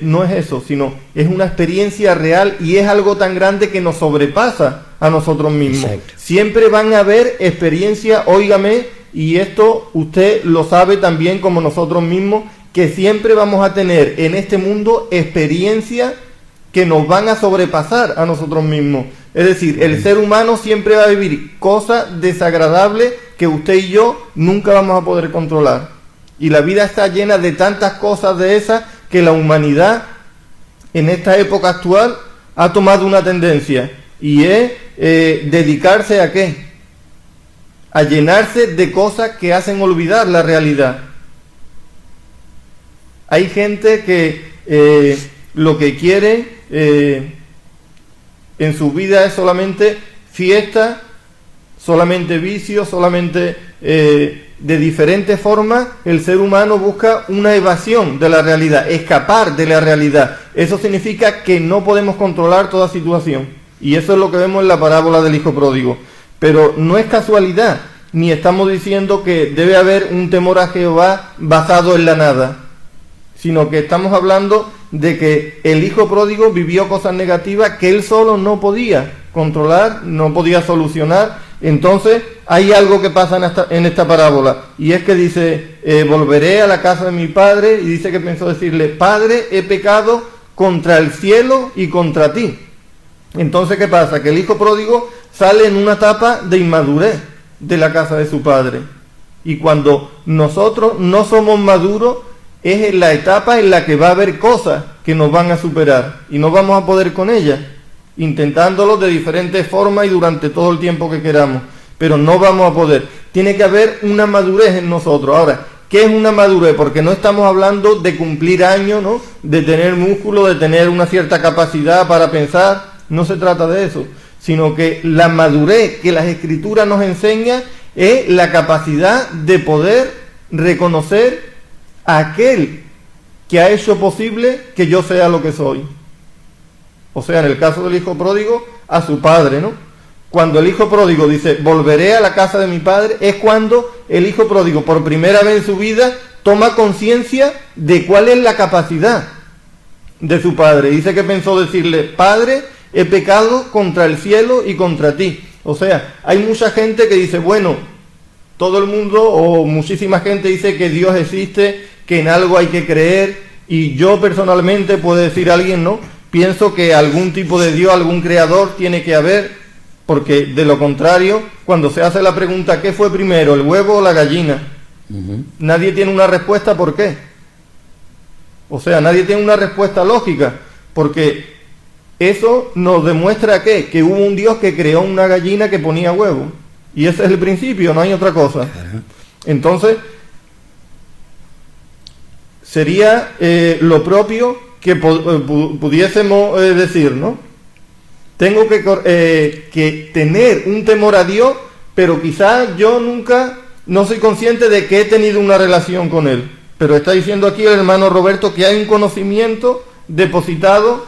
no es eso, sino es una experiencia real y es algo tan grande que nos sobrepasa a nosotros mismos. Exacto. Siempre van a haber experiencias, óigame, y esto usted lo sabe también como nosotros mismos, que siempre vamos a tener en este mundo experiencias que nos van a sobrepasar a nosotros mismos. Es decir, el ser humano siempre va a vivir cosas desagradables que usted y yo nunca vamos a poder controlar. Y la vida está llena de tantas cosas de esas que la humanidad en esta época actual ha tomado una tendencia, y es dedicarse a ¿qué? A llenarse de cosas que hacen olvidar la realidad. Hay gente que lo que quiere en su vida es solamente fiesta, solamente vicio, solamente de diferentes formas. El ser humano busca una evasión de la realidad, escapar de la realidad. Eso significa que no podemos controlar toda situación, y eso es lo que vemos en la parábola del hijo pródigo. Pero no es casualidad, ni estamos diciendo que debe haber un temor a Jehová basado en la nada, sino que estamos hablando de que el hijo pródigo vivió cosas negativas que él solo no podía controlar, no podía solucionar. Entonces hay algo que pasa en esta parábola, y es que dice, volveré a la casa de mi padre, y dice que pensó decirle, Padre, he pecado contra el cielo y contra ti. Entonces, ¿qué pasa? Que el hijo pródigo sale en una etapa de inmadurez de la casa de su padre, y cuando nosotros no somos maduros es en la etapa en la que va a haber cosas que nos van a superar y no vamos a poder con ellas, intentándolo de diferentes formas y durante todo el tiempo que queramos, pero no vamos a poder. Tiene que haber una madurez en nosotros. Ahora, ¿qué es una madurez? Porque no estamos hablando de cumplir años, ¿no? De tener músculo, de tener una cierta capacidad para pensar. No se trata de eso, sino que la madurez que las Escrituras nos enseñan es la capacidad de poder reconocer a aquel que ha hecho posible que yo sea lo que soy. O sea, en el caso del hijo pródigo, a su padre, ¿no? Cuando el hijo pródigo dice, volveré a la casa de mi padre, es cuando el hijo pródigo, por primera vez en su vida, toma conciencia de cuál es la capacidad de su padre. Dice que pensó decirle, Padre, he pecado contra el cielo y contra ti. O sea, hay mucha gente que dice, bueno, todo el mundo o muchísima gente dice que Dios existe, que en algo hay que creer, y yo personalmente, puede decir alguien, ¿no? Pienso que algún tipo de Dios, algún creador tiene que haber, porque de lo contrario, cuando se hace la pregunta, ¿qué fue primero, el huevo o la gallina? Nadie tiene una respuesta, ¿por qué? O sea, nadie tiene una respuesta lógica, porque eso nos demuestra que hubo un Dios que creó una gallina que ponía huevo, y ese es el principio, no hay otra cosa. Entonces sería lo propio que pudiésemos decir, ¿no? Tengo que tener un temor a Dios, pero quizás yo nunca no soy consciente de que he tenido una relación con Él. Pero está diciendo aquí el hermano Roberto que hay un conocimiento depositado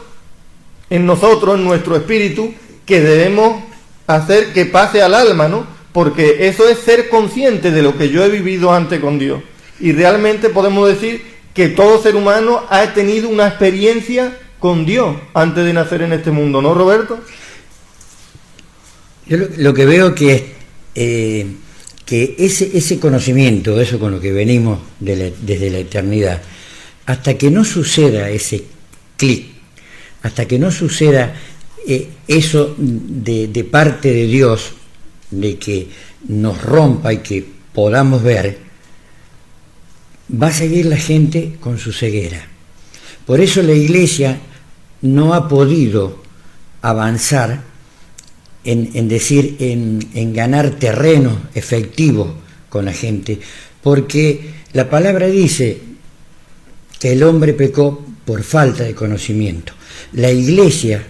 en nosotros, en nuestro espíritu, que debemos hacer que pase al alma, ¿no? Porque eso es ser consciente de lo que yo he vivido antes con Dios. Y realmente podemos decir que todo ser humano ha tenido una experiencia con Dios antes de nacer en este mundo, ¿no, Roberto? Yo lo que veo que ese conocimiento, eso con lo que venimos desde la eternidad, hasta que no suceda ese clic, hasta que no suceda eso de parte de Dios, de que nos rompa y que podamos ver, va a seguir la gente con su ceguera. Por eso la Iglesia no ha podido avanzar en ganar terreno efectivo con la gente, porque la palabra dice que el hombre pecó por falta de conocimiento. La Iglesia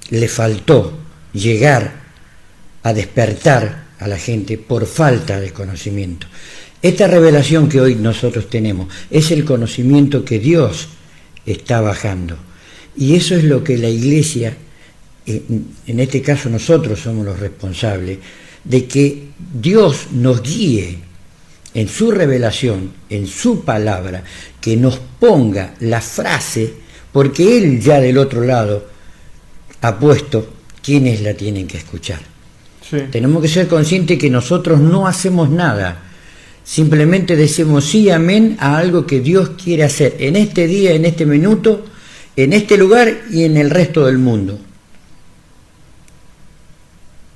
le faltó llegar a despertar a la gente por falta de conocimiento. Esta revelación que hoy nosotros tenemos es el conocimiento que Dios está bajando, y eso es lo que la Iglesia, en este caso nosotros somos los responsables de que Dios nos guíe en su revelación, en su palabra, que nos ponga la frase, porque Él ya del otro lado ha puesto quienes la tienen que escuchar. Sí. Tenemos que ser conscientes que nosotros no hacemos nada, simplemente decimos sí, amén a algo que Dios quiere hacer en este día, en este minuto, en este lugar y en el resto del mundo.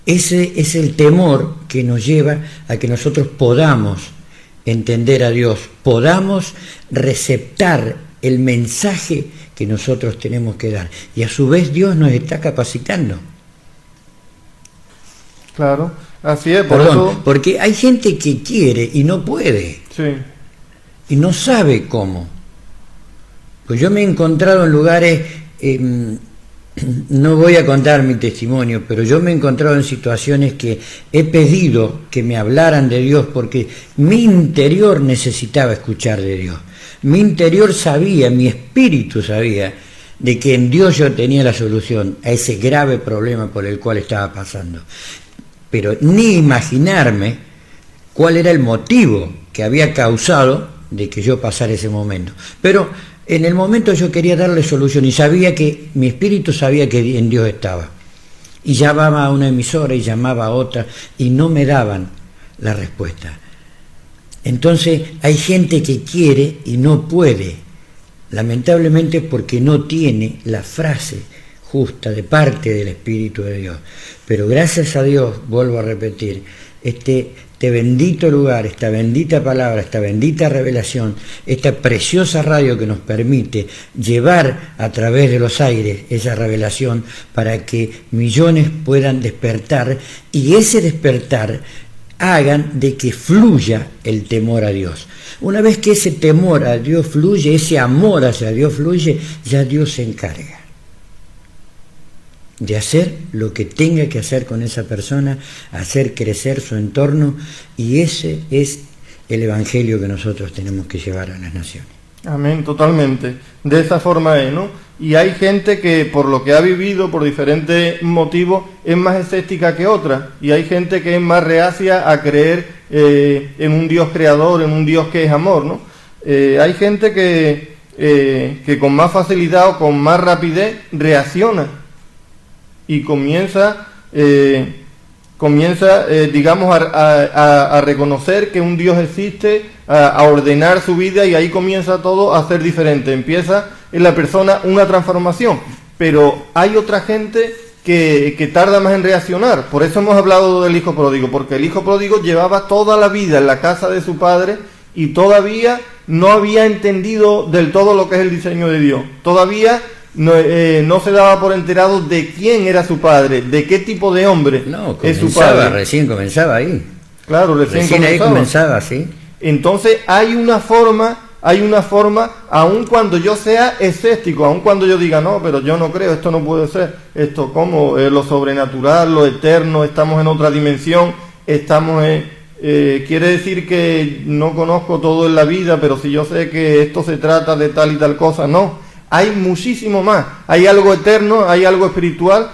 Ese es el temor que nos lleva a que nosotros podamos entender a Dios, podamos receptar el mensaje que nosotros tenemos que dar. Y a su vez Dios nos está capacitando. Claro, así es, por eso... Porque hay gente que quiere y no puede. Sí. Y no sabe cómo. Pues yo me he encontrado en lugares... no voy a contar mi testimonio, pero yo me he encontrado en situaciones que he pedido que me hablaran de Dios porque mi interior necesitaba escuchar de Dios. Mi interior sabía, mi espíritu sabía de que en Dios yo tenía la solución a ese grave problema por el cual estaba pasando. Pero ni imaginarme cuál era el motivo que había causado de que yo pasara ese momento. Pero en el momento yo quería darle solución y sabía que, mi espíritu sabía que en Dios estaba. Y llamaba a una emisora y llamaba a otra y no me daban la respuesta. Entonces hay gente que quiere y no puede, lamentablemente porque no tiene la frase justa de parte del Espíritu de Dios. Pero gracias a Dios, vuelvo a repetir, este bendito lugar, esta bendita palabra, esta bendita revelación, esta preciosa radio que nos permite llevar a través de los aires esa revelación para que millones puedan despertar, y ese despertar hagan de que fluya el temor a Dios. Una vez que ese temor a Dios fluye, ese amor hacia Dios fluye, ya Dios se encarga de hacer lo que tenga que hacer con esa persona, hacer crecer su entorno, y ese es el evangelio que nosotros tenemos que llevar a las naciones. Amén, totalmente. De esa forma es, ¿no? Y hay gente que por lo que ha vivido, por diferentes motivos, es más escéptica que otra, y hay gente que es más reacia a creer en un Dios creador, en un Dios que es amor, ¿no? Hay gente que con más facilidad o con más rapidez reacciona y comienza digamos, a reconocer que un Dios existe, a ordenar su vida, y ahí comienza todo a ser diferente. Empieza en la persona una transformación, pero hay otra gente que tarda más en reaccionar. Por eso hemos hablado del hijo pródigo, porque el hijo pródigo llevaba toda la vida en la casa de su padre y todavía no había entendido del todo lo que es el diseño de Dios. Todavía no se daba por enterado de quién era su padre, de qué tipo de hombre es su padre. Recién comenzaba ahí. Claro, recién ahí comenzaba, sí. Entonces hay una forma, aun cuando yo sea escéptico, aun cuando yo diga, no, pero yo no creo, esto no puede ser, esto como lo sobrenatural, lo eterno, estamos en otra dimensión, quiere decir que no conozco todo en la vida, pero si yo sé que esto se trata de tal y tal cosa, no. Hay muchísimo más, hay algo eterno, hay algo espiritual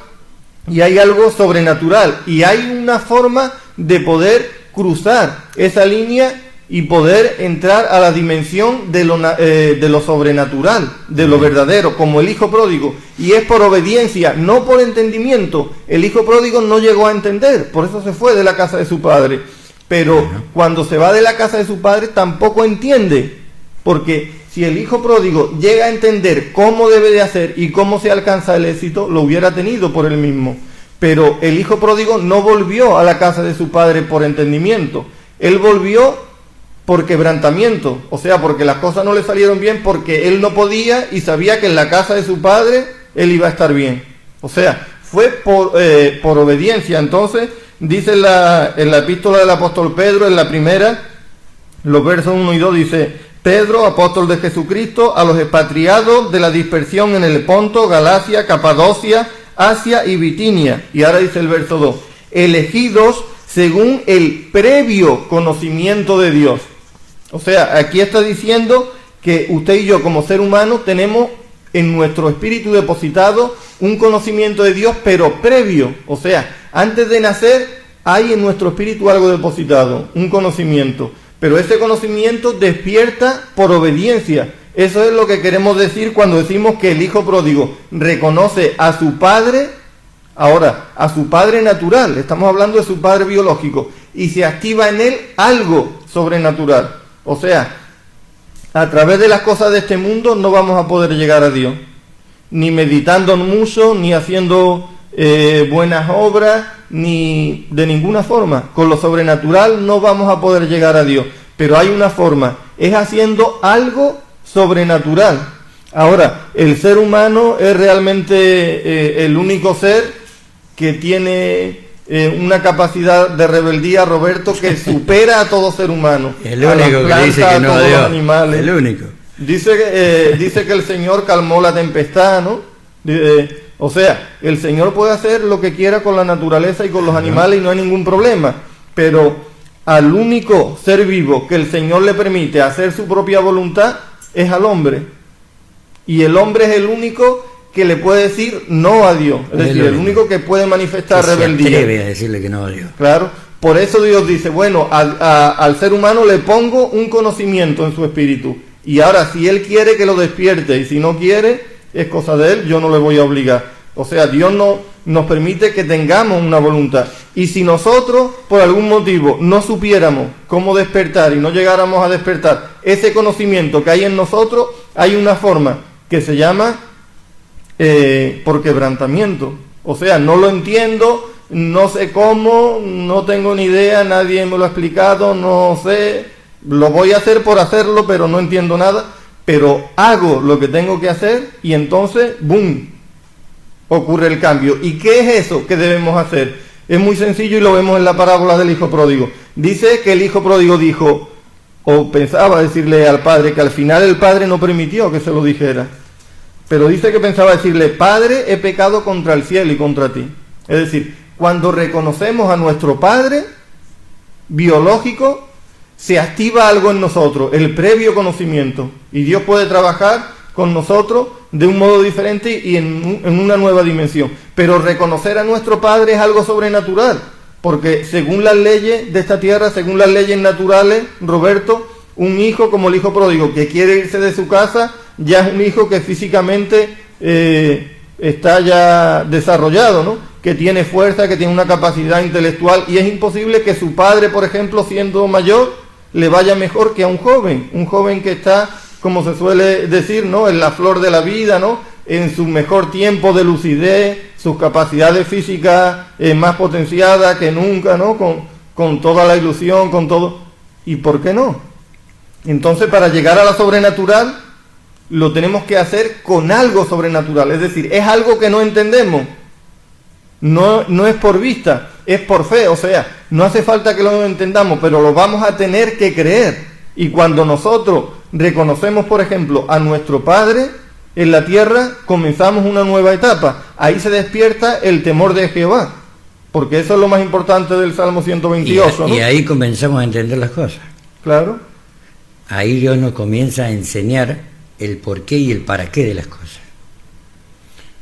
y hay algo sobrenatural, y hay una forma de poder cruzar esa línea y poder entrar a la dimensión de lo sobrenatural, de lo verdadero, como el hijo pródigo. Y es por obediencia, no por entendimiento. El hijo pródigo no llegó a entender, por eso se fue de la casa de su padre. Pero cuando se va de la casa de su padre tampoco entiende, porque si el hijo pródigo llega a entender cómo debe de hacer y cómo se alcanza el éxito, lo hubiera tenido por él mismo. Pero el hijo pródigo no volvió a la casa de su padre por entendimiento. Él volvió por quebrantamiento, o sea, porque las cosas no le salieron bien, porque él no podía y sabía que en la casa de su padre él iba a estar bien. O sea, fue por obediencia. Entonces, dice en la epístola del apóstol Pedro, en la primera, los versos 1 y 2, dice: Pedro, apóstol de Jesucristo, a los expatriados de la dispersión en el Ponto, Galacia, Capadocia, Asia y Bitinia. Y ahora dice el verso 2: elegidos según el previo conocimiento de Dios. O sea, aquí está diciendo que usted y yo como ser humano tenemos en nuestro espíritu depositado un conocimiento de Dios, pero previo. O sea, antes de nacer hay en nuestro espíritu algo depositado, un conocimiento. Pero ese conocimiento despierta por obediencia. Eso es lo que queremos decir cuando decimos que el hijo pródigo reconoce a su padre, ahora, a su padre natural, estamos hablando de su padre biológico, y se activa en él algo sobrenatural. O sea, a través de las cosas de este mundo no vamos a poder llegar a Dios, ni meditando mucho, ni haciendo buenas obras, ni de ninguna forma. Con lo sobrenatural no vamos a poder llegar a Dios, pero hay una forma, es haciendo algo sobrenatural. Ahora, el ser humano es realmente el único ser que tiene una capacidad de rebeldía, Roberto, que supera a todo ser humano. El único que dice que no a Dios. Animales. El único. Dice que el Señor calmó la tempestad, ¿no? O sea, el Señor puede hacer lo que quiera con la naturaleza y con los animales y no hay ningún problema. Pero al único ser vivo que el Señor le permite hacer su propia voluntad es al hombre. Y el hombre es el único que le puede decir no a Dios. Es decir, el único que puede manifestar rebeldía. Se atreve a decirle que no a Dios. Claro. Por eso Dios dice, bueno, al ser humano le pongo un conocimiento en su espíritu. Y ahora, si él quiere que lo despierte y si no quiere, es cosa de él, yo no le voy a obligar. O sea, Dios no nos permite que tengamos una voluntad. Y si nosotros, por algún motivo, no supiéramos cómo despertar y no llegáramos a despertar ese conocimiento que hay en nosotros, hay una forma que se llama por quebrantamiento. O sea, no lo entiendo, no sé cómo, no tengo ni idea, nadie me lo ha explicado, no sé, lo voy a hacer por hacerlo, pero no entiendo nada, pero hago lo que tengo que hacer y entonces, ¡boom!, ocurre el cambio. ¿Y qué es eso que debemos hacer? Es muy sencillo y lo vemos en la parábola del hijo pródigo. Dice que el hijo pródigo dijo, o pensaba decirle al padre, que al final el padre no permitió que se lo dijera, pero dice que pensaba decirle: Padre, he pecado contra el cielo y contra ti. Es decir, cuando reconocemos a nuestro padre biológico, se activa algo en nosotros, el previo conocimiento, y Dios puede trabajar con nosotros de un modo diferente y en una nueva dimensión. Pero reconocer a nuestro padre es algo sobrenatural, porque según las leyes de esta tierra, según las leyes naturales, Roberto, un hijo como el hijo pródigo que quiere irse de su casa, ya es un hijo que físicamente está ya desarrollado, ¿no? Que tiene fuerza, que tiene una capacidad intelectual, y es imposible que su padre, por ejemplo, siendo mayor, le vaya mejor que a un joven que está, como se suele decir, ¿no?, en la flor de la vida, ¿no?, en su mejor tiempo de lucidez, sus capacidades físicas más potenciadas que nunca, ¿no?, con toda la ilusión, con todo. ¿Y por qué no? Entonces, para llegar a la sobrenatural, lo tenemos que hacer con algo sobrenatural, es decir, es algo que no entendemos, no es por vista, es por fe. O sea, no hace falta que lo entendamos, pero lo vamos a tener que creer. Y cuando nosotros reconocemos, por ejemplo, a nuestro Padre en la tierra, comenzamos una nueva etapa. Ahí se despierta el temor de Jehová, porque eso es lo más importante del Salmo 128, ¿no? Y ahí comenzamos a entender las cosas. Claro. Ahí Dios nos comienza a enseñar el porqué y el para qué de las cosas.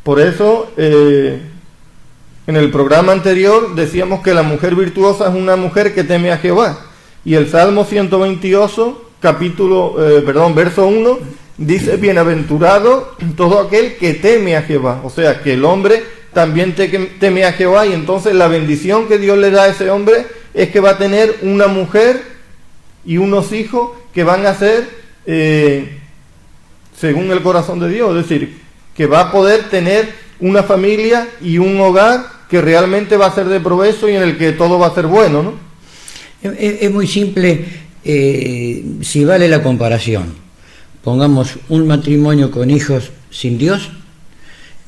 Por eso, en el programa anterior decíamos que la mujer virtuosa es una mujer que teme a Jehová. Y el Salmo 128, verso 1, dice: bienaventurado todo aquel que teme a Jehová. O sea, que el hombre también teme a Jehová, y entonces la bendición que Dios le da a ese hombre es que va a tener una mujer y unos hijos que van a ser según el corazón de Dios. Es decir, que va a poder tener una familia y un hogar que realmente va a ser de provecho y en el que todo va a ser bueno, ¿no? Es muy simple, si vale la comparación. Pongamos un matrimonio con hijos sin Dios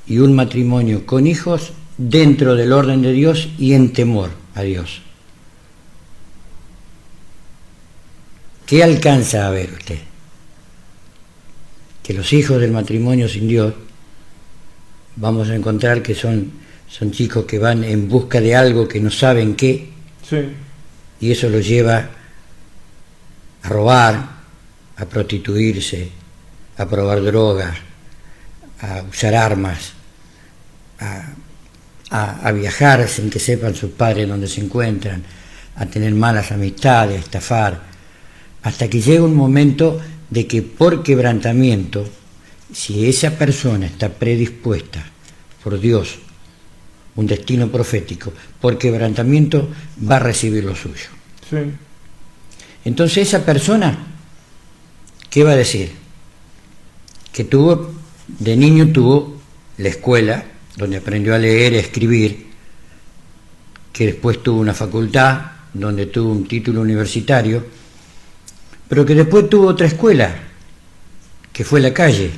y un matrimonio con hijos dentro del orden de Dios y en temor a Dios. ¿Qué alcanza a ver usted? Que los hijos del matrimonio sin Dios, vamos a encontrar que son chicos que van en busca de algo que no saben qué, sí, y eso los lleva a robar, a prostituirse, a probar drogas, a usar armas, a viajar sin que sepan sus padres dónde se encuentran, a tener malas amistades, a estafar, hasta que llega un momento de que por quebrantamiento, si esa persona está predispuesta por Dios, un destino profético, por quebrantamiento va a recibir lo suyo. sí. Entonces esa persona, ¿qué va a decir? Que de niño tuvo la escuela, donde aprendió a leer y a escribir, que después tuvo una facultad, donde tuvo un título universitario, pero que después tuvo otra escuela, que fue la calle.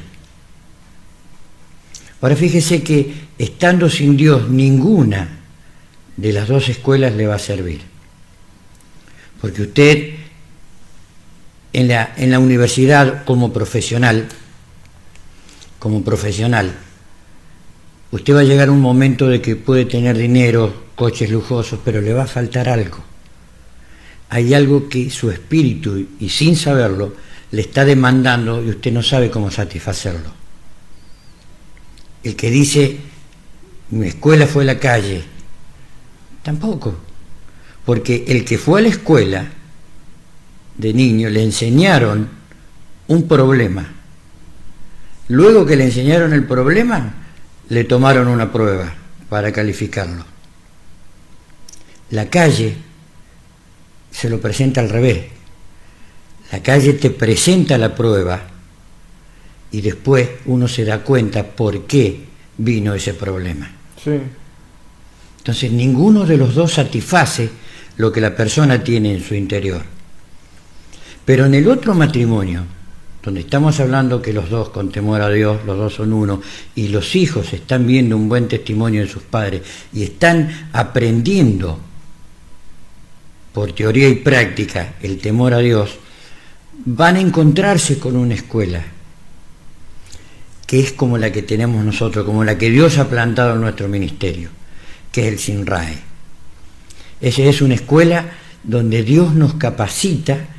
Ahora fíjese que estando sin Dios, ninguna de las dos escuelas le va a servir. Porque usted en la universidad como profesional, usted va a llegar a un momento de que puede tener dinero, coches lujosos, pero le va a faltar algo. Hay algo que su espíritu, y sin saberlo, le está demandando y usted no sabe cómo satisfacerlo. El que dice, mi escuela fue la calle, tampoco. Porque el que fue a la escuela de niño le enseñaron un problema. Luego que le enseñaron el problema, le tomaron una prueba para calificarlo. La calle se lo presenta al revés. La calle te presenta la prueba y después uno se da cuenta por qué vino ese problema. Sí. Entonces ninguno de los dos satisface lo que la persona tiene en su interior. Pero en el otro matrimonio, donde estamos hablando que los dos con temor a Dios, los dos son uno, y los hijos están viendo un buen testimonio de sus padres y están aprendiendo por teoría y práctica el temor a Dios, van a encontrarse con una escuela que es como la que tenemos nosotros, como la que Dios ha plantado en nuestro ministerio, que es el SINRAE. Esa es una escuela donde Dios nos capacita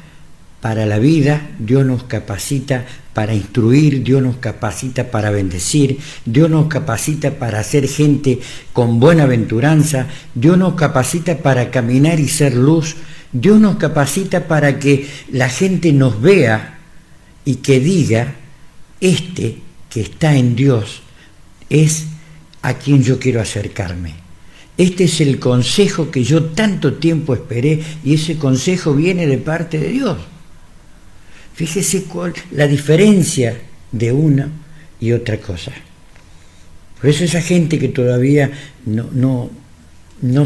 para la vida, Dios nos capacita para instruir, Dios nos capacita para bendecir, Dios nos capacita para ser gente con buena aventuranza, Dios nos capacita para caminar y ser luz, Dios nos capacita para que la gente nos vea y que diga, este que está en Dios es a quien yo quiero acercarme. Este es el consejo que yo tanto tiempo esperé y ese consejo viene de parte de Dios. Fíjese cuál la diferencia de una y otra cosa. Por eso esa gente que todavía no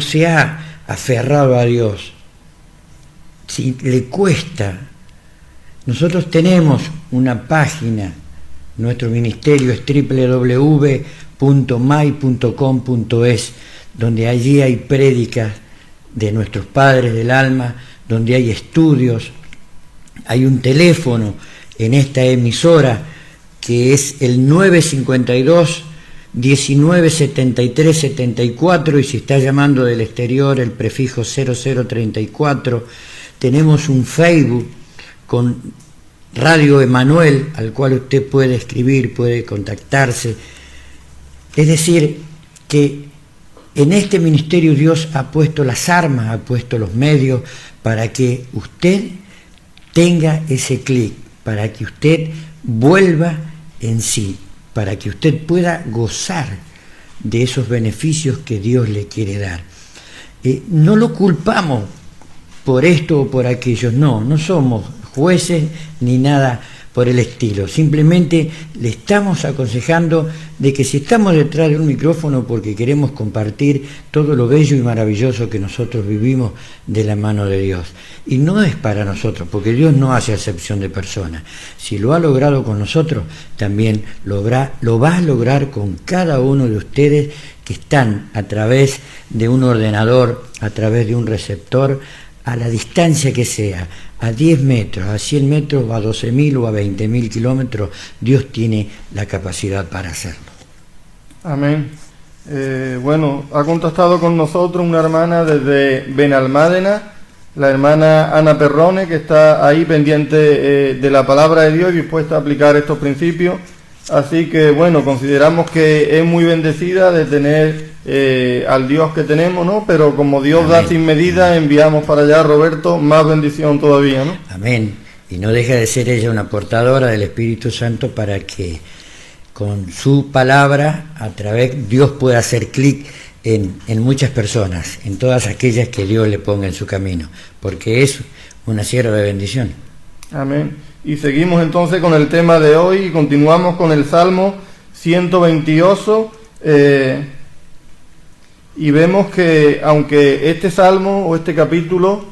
se ha aferrado a Dios, si le cuesta. Nosotros tenemos una página, nuestro ministerio es www.may.com.es, donde allí hay prédicas de nuestros padres del alma, donde hay estudios. Hay un teléfono en esta emisora que es el 952 1973 74 y si está llamando del exterior el prefijo 0034. Tenemos un Facebook con Radio Emanuel al cual usted puede escribir, puede contactarse. Es decir, que en este ministerio Dios ha puesto las armas, ha puesto los medios para que usted tenga ese clic, para que usted vuelva en sí, para que usted pueda gozar de esos beneficios que Dios le quiere dar. No lo culpamos por esto o por aquello, no somos jueces ni nada por el estilo, simplemente le estamos aconsejando de que si estamos detrás de un micrófono porque queremos compartir todo lo bello y maravilloso que nosotros vivimos de la mano de Dios, y no es para nosotros, porque Dios no hace acepción de personas. Si lo ha logrado con nosotros, también lo va a lograr con cada uno de ustedes que están a través de un ordenador, a través de un receptor, a la distancia que sea, a 10 metros, a 100 metros, o a 12.000 o a 20.000 kilómetros, Dios tiene la capacidad para hacerlo. Amén. Bueno, ha contactado con nosotros una hermana desde Benalmádena, la hermana Ana Perrone, que está ahí pendiente de la palabra de Dios y dispuesta a aplicar estos principios. Así que, bueno, consideramos que es muy bendecida de tener al Dios que tenemos, ¿no? Pero como Dios Amén. Da sin medida, enviamos para allá, Roberto, más bendición todavía, ¿no? Amén. Y no deja de ser ella una portadora del Espíritu Santo para que con su palabra, a través, Dios pueda hacer clic en muchas personas, en todas aquellas que Dios le ponga en su camino, porque es una sierva de bendición. Amén. Y seguimos entonces con el tema de hoy y continuamos con el Salmo 128 y vemos que aunque este salmo o este capítulo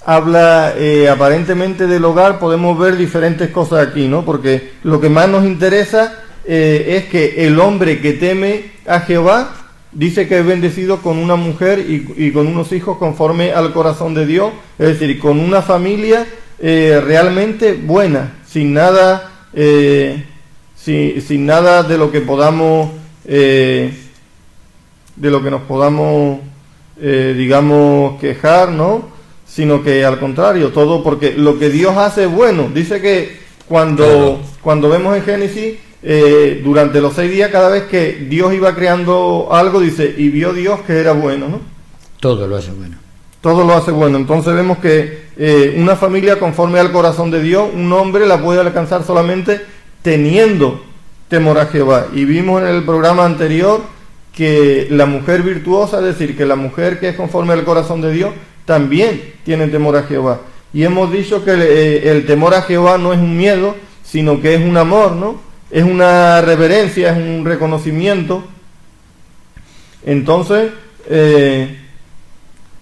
habla aparentemente del hogar, podemos ver diferentes cosas aquí, ¿no? Porque lo que más nos interesa es que el hombre que teme a Jehová dice que es bendecido con una mujer y con unos hijos conforme al corazón de Dios, es decir, con una familia realmente buena, sin nada sin nada de lo que podamos de lo que nos podamos digamos quejar, ¿no? Sino que al contrario, todo, porque lo que Dios hace es bueno. Dice que cuando vemos en Génesis, durante los 6 días, cada vez que Dios iba creando algo, dice, y vio Dios que era bueno, ¿no? Todo lo hace bueno. Todo lo hace bueno. Entonces vemos que una familia conforme al corazón de Dios, un hombre la puede alcanzar solamente teniendo temor a Jehová. Y vimos en el programa anterior que la mujer virtuosa, es decir, que la mujer que es conforme al corazón de Dios, también tiene temor a Jehová. Y hemos dicho que el temor a Jehová no es un miedo, sino que es un amor, ¿no? Es una reverencia, es un reconocimiento. Entonces,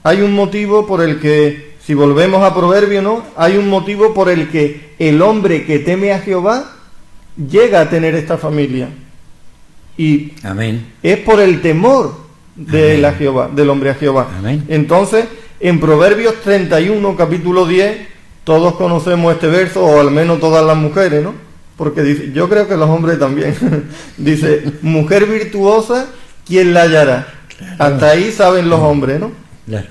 hay un motivo por el que, si volvemos a Proverbios, ¿no? Hay un motivo por el que el hombre que teme a Jehová llega a tener esta familia. Y amén. Es por el temor de la Jehová, del hombre a Jehová. Amén. Entonces, en Proverbios 31, capítulo 10, todos conocemos este verso, o al menos todas las mujeres, ¿no? Porque dice, yo creo que los hombres también. Dice, mujer virtuosa, ¿quién la hallará? Claro. Hasta ahí saben los hombres, ¿no? Claro.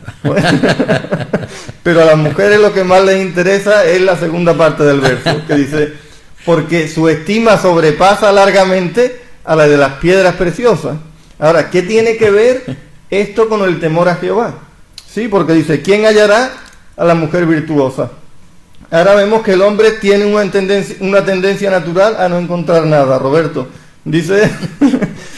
Pero a las mujeres lo que más les interesa es la segunda parte del verso, que dice, porque su estima sobrepasa largamente a la de las piedras preciosas. Ahora, ¿qué tiene que ver esto con el temor a Jehová? Sí, porque dice, ¿quién hallará a la mujer virtuosa? Ahora vemos que el hombre tiene una tendencia natural a no encontrar nada, Roberto. Dice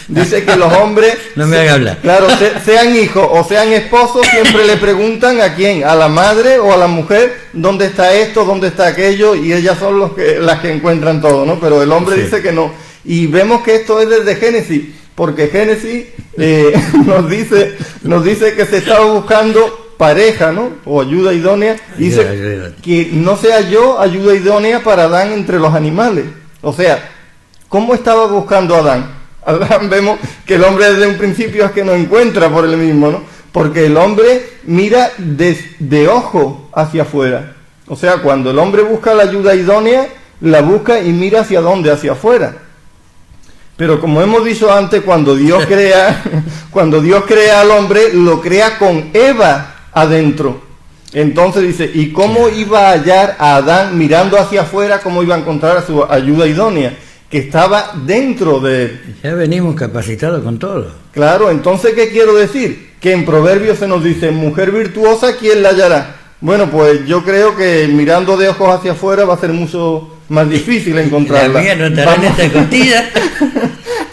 que los hombres, no me haga hablar. Claro, sean hijos o sean esposos, siempre le preguntan a quién, a la madre o a la mujer, ¿dónde está esto, dónde está aquello? Y ellas son las que encuentran todo, ¿no? Pero el hombre dice que no. Y vemos que esto es desde Génesis, porque Génesis nos dice que se estaba buscando pareja, ¿no? O ayuda idónea. Dice que no se halló ayuda idónea para Adán entre los animales. O sea, ¿cómo estaba buscando Adán? Adán vemos que el hombre desde un principio es que no encuentra por él mismo, ¿no? Porque el hombre mira de ojo hacia afuera. O sea, cuando el hombre busca la ayuda idónea, la busca y mira hacia dónde, hacia afuera. Pero como hemos dicho antes, cuando Dios crea al hombre, lo crea con Eva adentro. Entonces dice, ¿y cómo iba a hallar a Adán mirando hacia afuera? ¿Cómo iba a encontrar a su ayuda idónea? que estaba dentro de él. Ya venimos capacitados con todo. Claro, entonces, ¿qué quiero decir? Que en Proverbios se nos dice, mujer virtuosa, ¿quién la hallará? Bueno, pues yo creo que mirando de ojos hacia afuera va a ser mucho más difícil encontrarla. La mía no estará en esta costilla.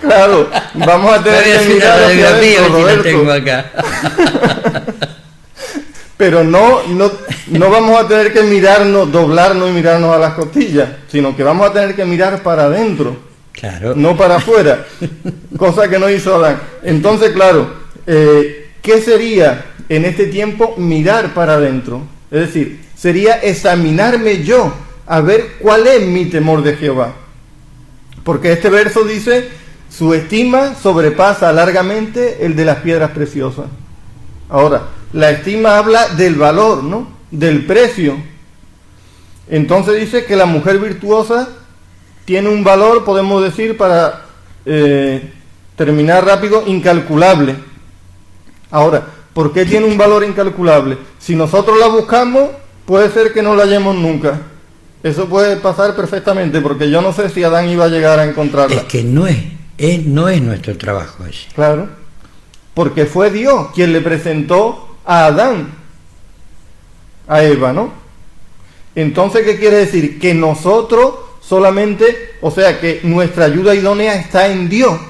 Claro, vamos a tener que mirar hacia adentro, Roberto. Tengo acá. Pero no vamos a tener que mirarnos, doblarnos y mirarnos a las costillas, sino que vamos a tener que mirar para adentro, claro, no para afuera, cosa que no hizo Adán. Entonces, claro, ¿qué sería en este tiempo mirar para adentro? Es decir, sería examinarme yo, a ver cuál es mi temor de Jehová. Porque este verso dice, su estima sobrepasa largamente el de las piedras preciosas. Ahora, la estima habla del valor, ¿no? Del precio. Entonces dice que la mujer virtuosa tiene un valor, podemos decir, para terminar rápido, incalculable. Ahora, ¿por qué tiene un valor incalculable? Si nosotros la buscamos, puede ser que no la hallemos nunca. Eso puede pasar perfectamente, porque yo no sé si Adán iba a llegar a encontrarla. Es que no es nuestro trabajo ese. Claro, porque fue Dios quien le presentó a Adán, a Eva, ¿no? Entonces, ¿qué quiere decir? Que nosotros solamente, o sea, que nuestra ayuda idónea está en Dios.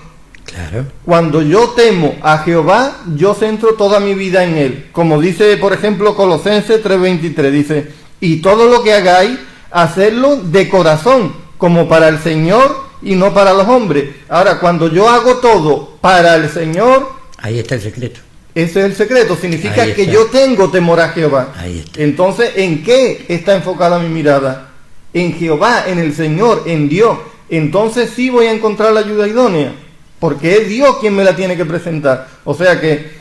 Claro. Cuando yo temo a Jehová, yo centro toda mi vida en Él. Como dice, por ejemplo, Colosenses 3:23, dice, y todo lo que hagáis, hacedlo de corazón, como para el Señor y no para los hombres. Ahora, cuando yo hago todo para el Señor, ahí está el secreto. Ese es el secreto, significa que yo tengo temor a Jehová. Ahí está. Entonces, ¿en qué está enfocada mi mirada? En Jehová, en el Señor, en Dios. Entonces sí voy a encontrar la ayuda idónea, porque es Dios quien me la tiene que presentar. O sea que,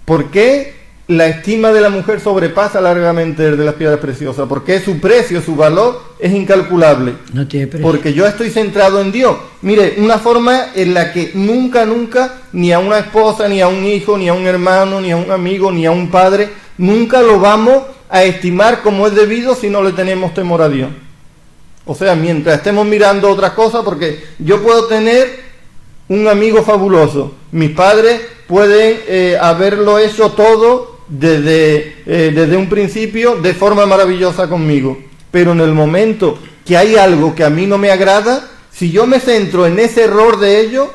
¿por qué la estima de la mujer sobrepasa largamente el de las piedras preciosas? Porque su precio, su valor es incalculable. No tiene precio. Porque yo estoy centrado en Dios. Mire, una forma en la que nunca, ni a una esposa, ni a un hijo, ni a un hermano, ni a un amigo, ni a un padre, nunca lo vamos a estimar como es debido si no le tenemos temor a Dios. O sea, mientras estemos mirando otras cosas, porque yo puedo tener un amigo fabuloso, mis padres pueden haberlo hecho todo desde un principio de forma maravillosa conmigo, pero en el momento que hay algo que a mí no me agrada, si yo me centro en ese error de ellos,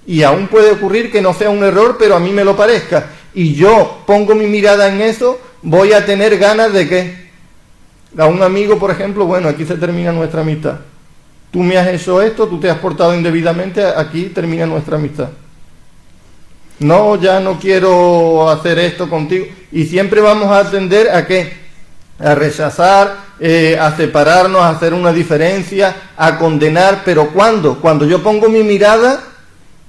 y aún puede ocurrir que no sea un error, pero a mí me lo parezca, y yo pongo mi mirada en eso, voy a tener ganas de ¿qué? A un amigo, por ejemplo, bueno, aquí se termina nuestra amistad. Tú me has hecho esto, tú te has portado indebidamente, aquí termina nuestra amistad. No, ya no quiero hacer esto contigo. Y siempre vamos a tender a ¿qué? A rechazar, a separarnos, a hacer una diferencia, a condenar. ¿Pero cuándo? Cuando yo pongo mi mirada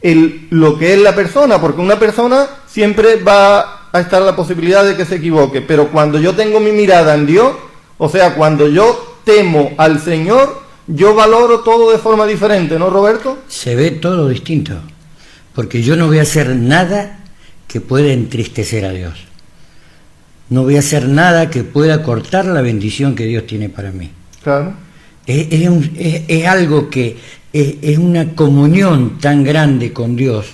en lo que es la persona, porque una persona siempre va a estar la posibilidad de que se equivoque. Pero cuando yo tengo mi mirada en Dios, o sea, cuando yo temo al Señor, yo valoro todo de forma diferente, ¿no, Roberto? Se ve todo distinto, porque yo no voy a hacer nada que pueda entristecer a Dios. No voy a hacer nada que pueda cortar la bendición que Dios tiene para mí. Claro. Es algo que es una comunión tan grande con Dios,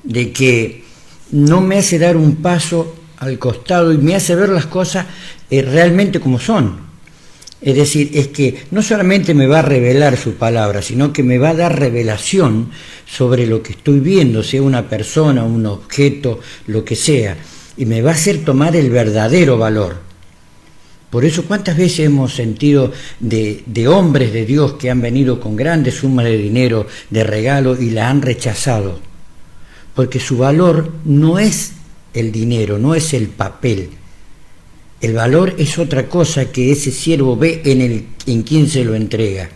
de que no me hace dar un paso al costado y me hace ver las cosas realmente como son. Es decir, es que no solamente me va a revelar su palabra, sino que me va a dar revelación sobre lo que estoy viendo, sea una persona, un objeto, lo que sea, y me va a hacer tomar el verdadero valor. Por eso, ¿cuántas veces hemos sentido de hombres de Dios que han venido con grandes sumas de dinero, de regalo, y la han rechazado? Porque su valor no es el dinero, no es el papel. El valor es otra cosa que ese siervo ve en quien se lo entrega,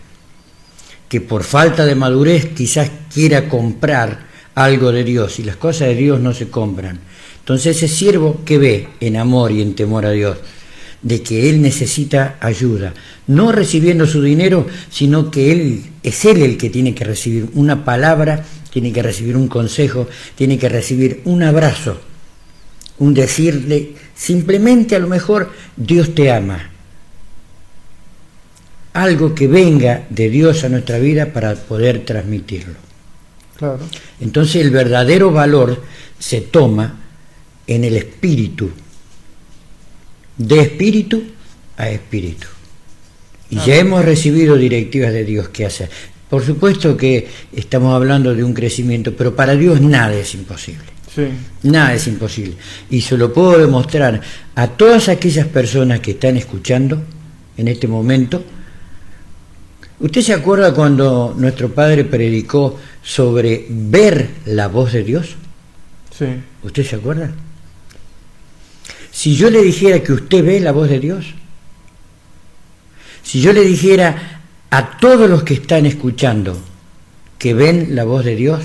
que por falta de madurez quizás quiera comprar algo de Dios, y las cosas de Dios no se compran. Entonces ese siervo que ve en amor y en temor a Dios, de que él necesita ayuda, no recibiendo su dinero, sino que es él el que tiene que recibir una palabra, tiene que recibir un consejo, tiene que recibir un abrazo, un decirle simplemente, a lo mejor, Dios te ama. algo que venga de Dios a nuestra vida para poder transmitirlo. Claro. Entonces el verdadero valor se toma en el espíritu, de espíritu a espíritu. Y ya hemos recibido directivas de Dios que hacer. Por supuesto que estamos hablando de un crecimiento, pero para Dios nada es imposible. Sí. Nada es imposible. Y se lo puedo demostrar a todas aquellas personas que están escuchando en este momento. ¿Usted se acuerda cuando nuestro padre predicó sobre ver la voz de Dios? Sí. ¿Usted se acuerda? Si yo le dijera que usted ve la voz de Dios, si yo le dijera a todos los que están escuchando que ven la voz de Dios,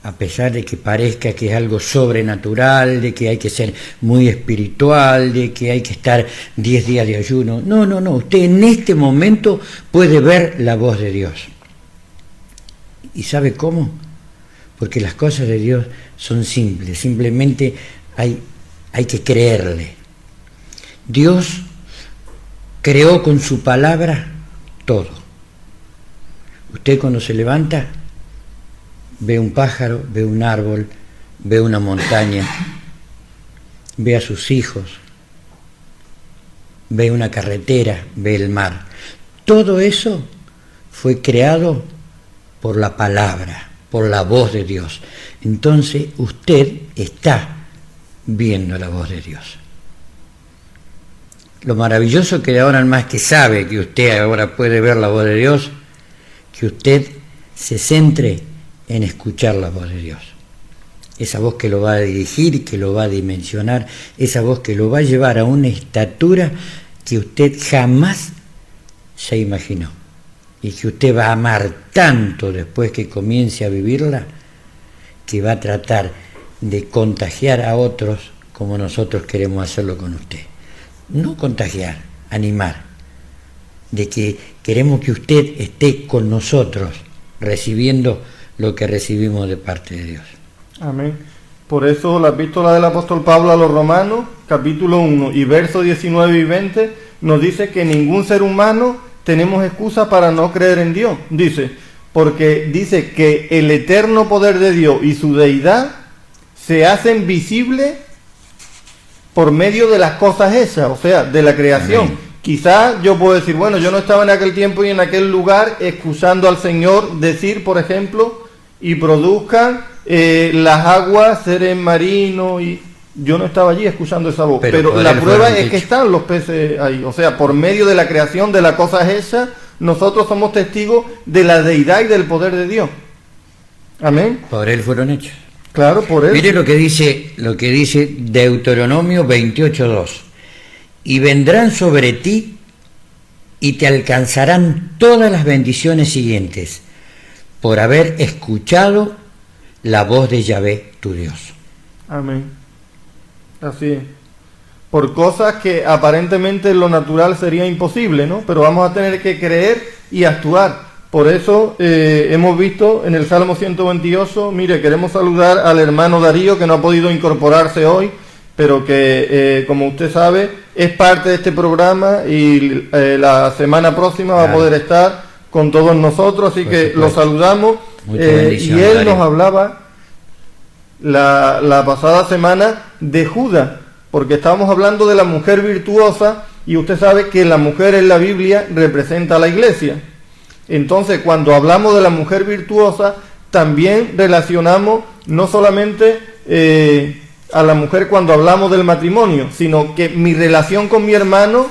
a pesar de que parezca que es algo sobrenatural, de que hay que ser muy espiritual, de que hay que estar 10 días de ayuno, no, usted en este momento puede ver la voz de Dios. ¿Y sabe cómo? Porque las cosas de Dios son simples, simplemente hay que creerle. Dios creó con su palabra todo. Usted cuando se levanta ve un pájaro, ve un árbol, ve una montaña, ve a sus hijos, ve una carretera, ve el mar. Todo eso fue creado por la palabra, por la voz de Dios. Entonces usted está viendo la voz de Dios. Lo maravilloso que de ahora en más que sabe que usted ahora puede ver la voz de Dios, que usted se centre en escuchar la voz de Dios. Esa voz que lo va a dirigir, que lo va a dimensionar, esa voz que lo va a llevar a una estatura que usted jamás se imaginó y que usted va a amar tanto después que comience a vivirla, que va a tratar de contagiar a otros como nosotros queremos hacerlo con usted. No contagiar, animar, de que queremos que usted esté con nosotros recibiendo lo que recibimos de parte de Dios. Amén. Por eso la epístola del apóstol Pablo a los Romanos, capítulo 1 y versos 19 y 20, nos dice que ningún ser humano tenemos excusa para no creer en Dios. Porque dice que el eterno poder de Dios y su deidad se hacen visibles por medio de las cosas hechas, o sea, de la creación. Amén. Quizás yo puedo decir, bueno, yo no estaba en aquel tiempo y en aquel lugar escuchando al Señor decir, por ejemplo, y produzcan las aguas seres marinos, y yo no estaba allí escuchando esa voz, pero la prueba es que están los peces ahí, o sea, por medio de la creación de las cosas hechas, nosotros somos testigos de la deidad y del poder de Dios. Amén. Por él fueron hechos. Claro, por él. Mire lo que dice Deuteronomio 28:2. Y vendrán sobre ti y te alcanzarán todas las bendiciones siguientes por haber escuchado la voz de Yahvé, tu Dios. Amén. Así es. Por cosas que aparentemente en lo natural sería imposible, ¿no? Pero vamos a tener que creer y actuar. Por eso hemos visto en el Salmo 128, mire, queremos saludar al hermano Darío, que no ha podido incorporarse hoy, pero que, como usted sabe, es parte de este programa y la semana próxima va a poder estar con todos nosotros, así que lo saludamos. Y él Darío nos hablaba la pasada semana de Judas, porque estábamos hablando de la mujer virtuosa, y usted sabe que la mujer en la Biblia representa a la iglesia. Entonces, cuando hablamos de la mujer virtuosa, también relacionamos no solamente a la mujer cuando hablamos del matrimonio, sino que mi relación con mi hermano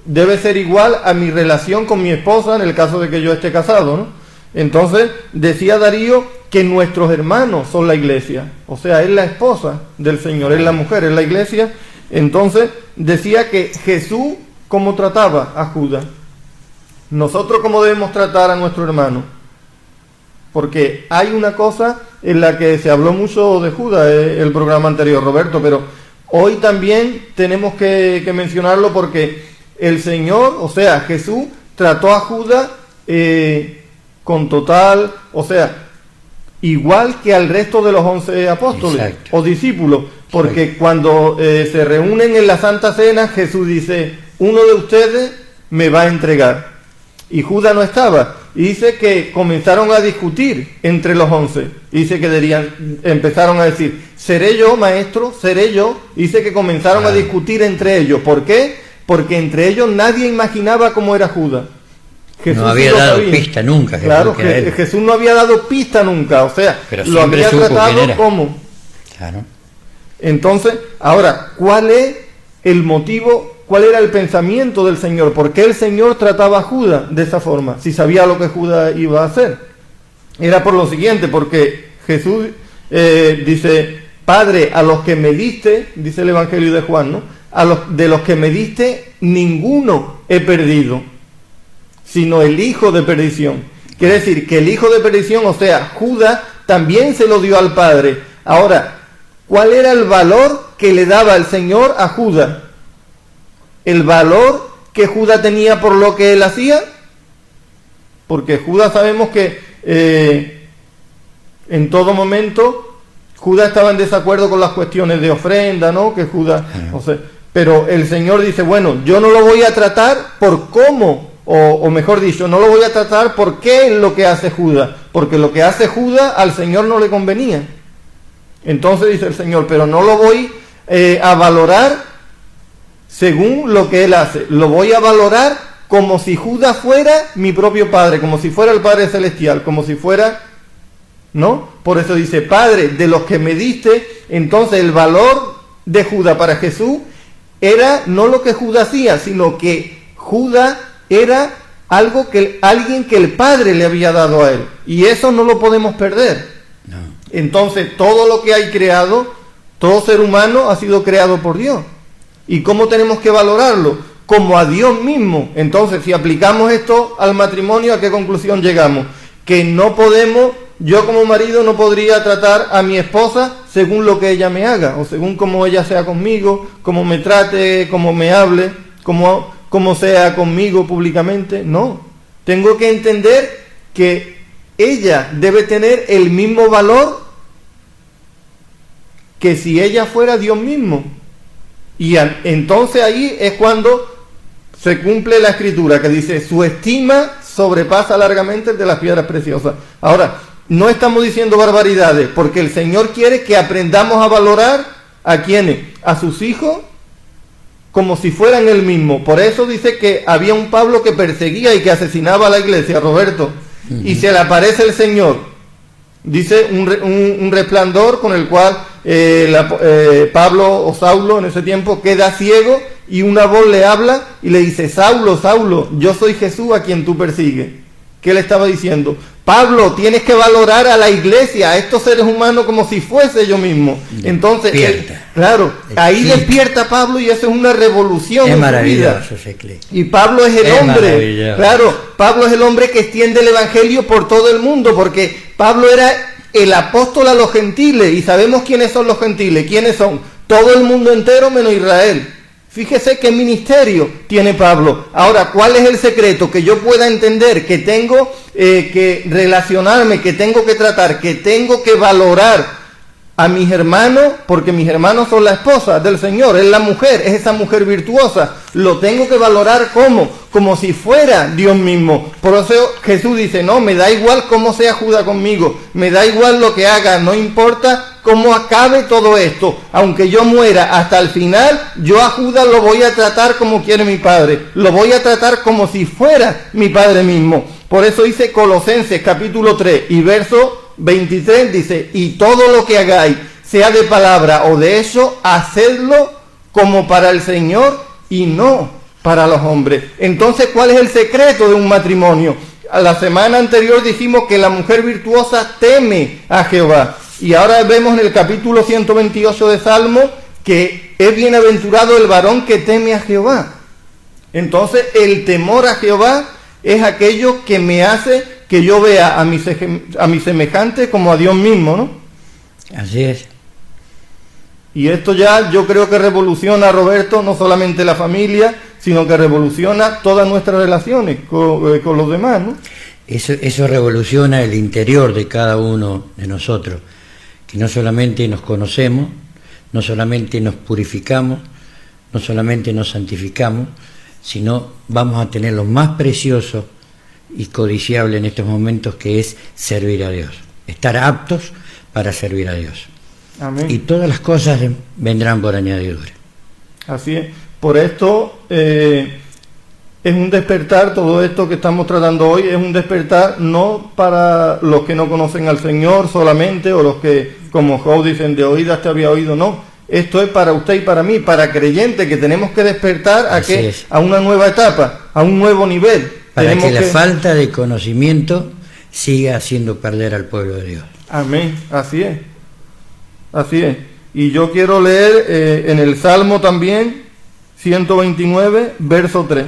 debe ser igual a mi relación con mi esposa en el caso de que yo esté casado, ¿no? Entonces, decía Darío que nuestros hermanos son la iglesia, o sea, es la esposa del Señor, es la mujer, es la iglesia. Entonces, decía que Jesús, ¿cómo trataba a Judas? Nosotros, ¿cómo debemos tratar a nuestro hermano? Porque hay una cosa en la que se habló mucho de Judas el programa anterior, Roberto, pero hoy también tenemos que mencionarlo, porque el Señor, o sea, Jesús, trató a Judas con total, o sea, igual que al resto de los 11 apóstoles. Exacto. O discípulos, porque cuando se reúnen en la Santa Cena, Jesús dice, uno de ustedes me va a entregar. Y Judas no estaba. Y dice que comenzaron a discutir entre los 11. Dice que empezaron a decir, ¿seré yo, maestro? ¿Seré yo? Dice que comenzaron a discutir entre ellos. ¿Por qué? Porque entre ellos nadie imaginaba cómo era Judas. Jesús no había dado pista nunca. Claro, Jesús no había dado pista nunca. O sea, lo había tratado como. Claro. Entonces, ahora, ¿cuál es el motivo? ¿Cuál era el pensamiento del Señor? ¿Por qué el Señor trataba a Judas de esa forma? Si sabía lo que Judas iba a hacer. Era por lo siguiente, porque Jesús dice, Padre, a los que me diste, dice el Evangelio de Juan, ¿no? De los que me diste, ninguno he perdido, sino el hijo de perdición. Quiere decir que el hijo de perdición, o sea, Judas, también se lo dio al Padre. Ahora, ¿cuál era el valor que le daba el Señor a Judas? El valor que Judas tenía por lo que él hacía, porque Judas sabemos que en todo momento Judas estaba en desacuerdo con las cuestiones de ofrenda, ¿no? Que Judas, o sea, pero el Señor dice, bueno, yo no lo voy a tratar por cómo, o mejor dicho, no lo voy a tratar por qué es lo que hace Judas, porque lo que hace Judas al Señor no le convenía. Entonces dice el Señor, pero no lo voy a valorar según lo que él hace, lo voy a valorar como si Judas fuera mi propio Padre, como si fuera el Padre Celestial, como si fuera, ¿no? Por eso dice, Padre, de los que me diste. Entonces el valor de Judas para Jesús era no lo que Judas hacía, sino que Judas era alguien que el Padre le había dado a él, y eso no lo podemos perder. No. Entonces todo lo que hay creado, todo ser humano ha sido creado por Dios. ¿Y cómo tenemos que valorarlo? Como a Dios mismo. Entonces, si aplicamos esto al matrimonio, ¿a qué conclusión llegamos? Que no podemos, yo como marido no podría tratar a mi esposa según lo que ella me haga, o según cómo ella sea conmigo, cómo me trate, cómo me hable, cómo sea conmigo públicamente. No, tengo que entender que ella debe tener el mismo valor que si ella fuera Dios mismo. Y entonces ahí es cuando se cumple la escritura que dice, su estima sobrepasa largamente el de las piedras preciosas. Ahora, no estamos diciendo barbaridades, porque el Señor quiere que aprendamos a valorar a quienes, a sus hijos, como si fueran él mismo. Por eso dice que había un Pablo que perseguía y que asesinaba a la iglesia, Roberto, y se le aparece el Señor. Dice un resplandor con el cual Pablo o Saulo en ese tiempo queda ciego, y una voz le habla y le dice, Saulo, Saulo, yo soy Jesús a quien tú persigues. ¿Qué le estaba diciendo? Pablo, tienes que valorar a la iglesia, a estos seres humanos como si fuese yo mismo. Entonces, claro, ahí despierta Pablo, y eso es una revolución. Es maravilloso. Y Pablo es el hombre, claro, Pablo es el hombre que extiende el evangelio por todo el mundo, porque Pablo era el apóstol a los gentiles, y sabemos quiénes son los gentiles. ¿Quiénes son? Todo el mundo entero menos Israel. Fíjese qué ministerio tiene Pablo. Ahora, ¿cuál es el secreto? Que yo pueda entender que tengo que relacionarme, que tengo que tratar, que tengo que valorar a mis hermanos, porque mis hermanos son la esposa del Señor, es la mujer, es esa mujer virtuosa. Lo tengo que valorar como si fuera Dios mismo. Por eso Jesús dice, no, me da igual cómo sea Judas conmigo, me da igual lo que haga, no importa cómo acabe todo esto, aunque yo muera hasta el final, yo a Judas lo voy a tratar como quiere mi Padre, lo voy a tratar como si fuera mi Padre mismo. Por eso dice Colosenses capítulo 3 y verso 23, dice, y todo lo que hagáis, sea de palabra o de hecho, hacedlo como para el Señor y no para los hombres. Entonces, ¿cuál es el secreto de un matrimonio? A la semana anterior dijimos que la mujer virtuosa teme a Jehová, y ahora vemos en el capítulo 128 de Salmo que es bienaventurado el varón que teme a Jehová. Entonces, el temor a Jehová es aquello que me hace que yo vea a mi semejante como a Dios mismo, ¿no? Así es. Y esto ya yo creo que revoluciona, Roberto, no solamente la familia, sino que revoluciona todas nuestras relaciones con los demás, ¿no? Eso revoluciona el interior de cada uno de nosotros, que no solamente nos conocemos, no solamente nos purificamos, no solamente nos santificamos, sino vamos a tener lo más precioso y codiciable en estos momentos, que es servir a Dios, estar aptos para servir a Dios. Amén. Y todas las cosas vendrán por añadidura. Así es. Por esto es un despertar, todo esto que estamos tratando hoy es un despertar no para los que no conocen al Señor solamente, o los que, como Job, dicen de oídas te había oído, no. Esto es para usted y para mí, para creyentes, que tenemos que despertar a una nueva etapa, a un nuevo nivel. Para que la falta de conocimiento siga haciendo perder al pueblo de Dios. Amén, así es. Así es. Y yo quiero leer en el Salmo también, 129, verso 3.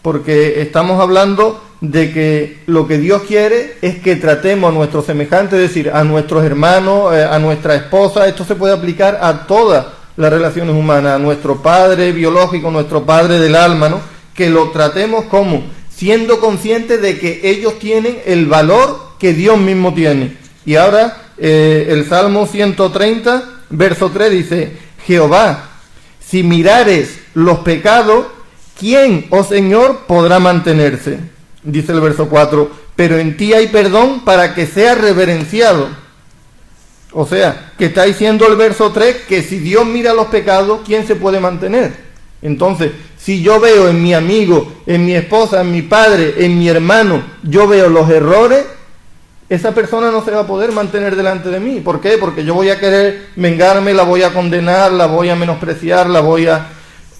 Porque estamos hablando de que lo que Dios quiere es que tratemos a nuestros semejantes, es decir, a nuestros hermanos, a nuestra esposa. Esto se puede aplicar a todas las relaciones humanas, a nuestro padre biológico, nuestro padre del alma, ¿no? Que lo tratemos como siendo conscientes de que ellos tienen el valor que Dios mismo tiene. Y ahora el Salmo 130, verso 3 dice: Jehová, si mirares los pecados, ¿quién, oh Señor, podrá mantenerse? Dice el verso 4, pero en ti hay perdón para que sea reverenciado. O sea, que está diciendo el verso 3 que si Dios mira los pecados, ¿quién se puede mantener? Entonces, si yo veo en mi amigo, en mi esposa, en mi padre, en mi hermano, yo veo los errores, esa persona no se va a poder mantener delante de mí. ¿Por qué? Porque yo voy a querer vengarme, la voy a condenar, la voy a menospreciar, la voy a...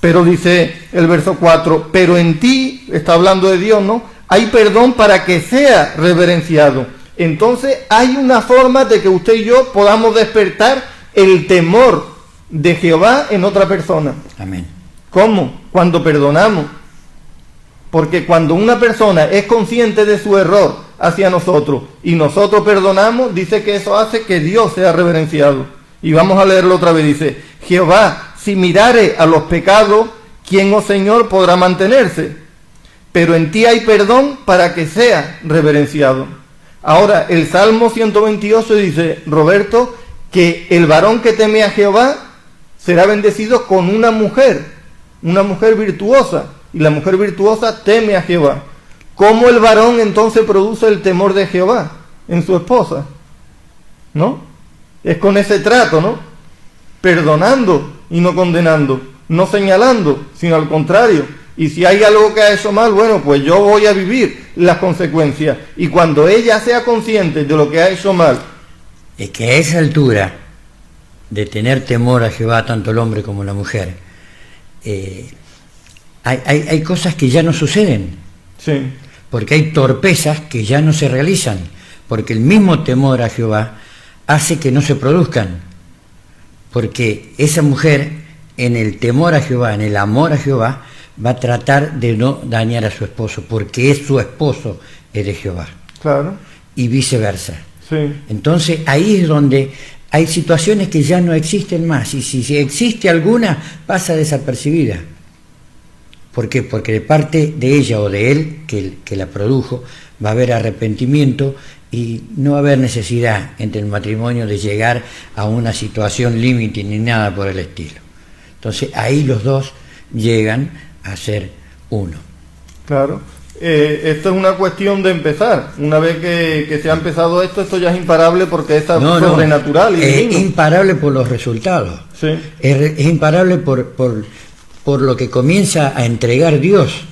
Pero dice el verso 4, pero en ti, está hablando de Dios, ¿no? Hay perdón para que sea reverenciado. Entonces hay una forma de que usted y yo podamos despertar el temor de Jehová en otra persona. Amén. ¿Cómo? Cuando perdonamos. Porque cuando una persona es consciente de su error hacia nosotros y nosotros perdonamos, dice que eso hace que Dios sea reverenciado. Y vamos a leerlo otra vez, dice: Jehová, si mirare a los pecados, ¿quién, oh Señor, podrá mantenerse? Pero en ti hay perdón para que sea reverenciado. Ahora, el Salmo 128 dice, Roberto, que el varón que teme a Jehová será bendecido con una mujer virtuosa, y la mujer virtuosa teme a Jehová. ¿Cómo el varón entonces produce el temor de Jehová en su esposa? ¿No? Es con ese trato, ¿no? Perdonando y no condenando, no señalando, sino al contrario. Y si hay algo que ha hecho mal, bueno, pues yo voy a vivir las consecuencias. Y cuando ella sea consciente de lo que ha hecho mal... Es que a esa altura de tener temor a Jehová, tanto el hombre como la mujer, hay cosas que ya no suceden. Sí. Porque hay torpezas que ya no se realizan. Porque el mismo temor a Jehová hace que no se produzcan. Porque esa mujer, en el temor a Jehová, en el amor a Jehová, va a tratar de no dañar a su esposo, porque es su esposo el de Jehová. Claro. Y viceversa. Sí. Entonces ahí es donde hay situaciones que ya no existen más, y si existe alguna, pasa desapercibida. ¿Por qué? Porque de parte de ella o de él, que la produjo, va a haber arrepentimiento y no va a haber necesidad entre el matrimonio de llegar a una situación límite ni nada por el estilo. Entonces ahí los dos llegan a ser uno. Claro. Esto es una cuestión de empezar. Una vez que se ha empezado esto ya es imparable, porque es sobrenatural. Es imparable por los resultados. Sí. Es imparable por lo que comienza a entregar Dios.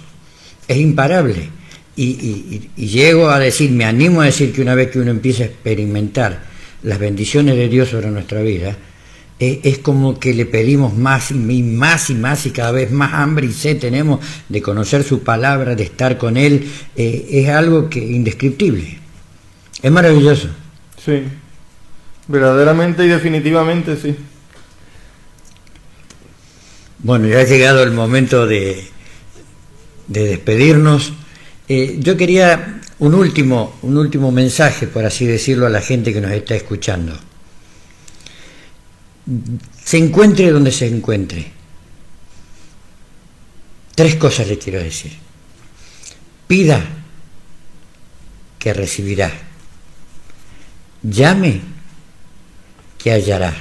Es imparable. Y llego a decir, me animo a decir que una vez que uno empieza a experimentar las bendiciones de Dios sobre nuestra vida, es como que le pedimos más y más y más, y cada vez más hambre y sed tenemos de conocer su palabra, de estar con Él. Es algo que indescriptible. Es maravilloso. Sí, verdaderamente y definitivamente sí. Bueno, ya ha llegado el momento de despedirnos. Yo quería un último mensaje, por así decirlo, a la gente que nos está escuchando. Se encuentre donde se encuentre. 3 cosas le quiero decir. Pida, que recibirá. Llame, que hallará.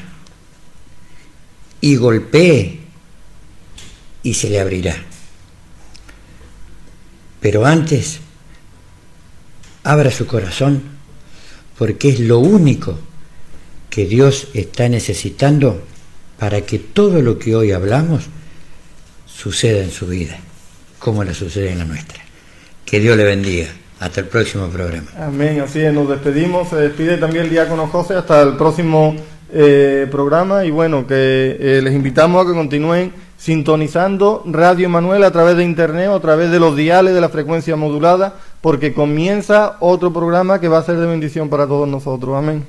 Y golpee, y se le abrirá. Pero antes, abra su corazón, porque es lo único que Dios está necesitando para que todo lo que hoy hablamos suceda en su vida, como le sucede en la nuestra. Que Dios le bendiga. Hasta el próximo programa. Amén, así es, nos despedimos, se despide también el diácono José hasta el próximo programa, y bueno, que les invitamos a que continúen sintonizando Radio Emanuel a través de internet o a través de los diales de la frecuencia modulada, porque comienza otro programa que va a ser de bendición para todos nosotros. Amén.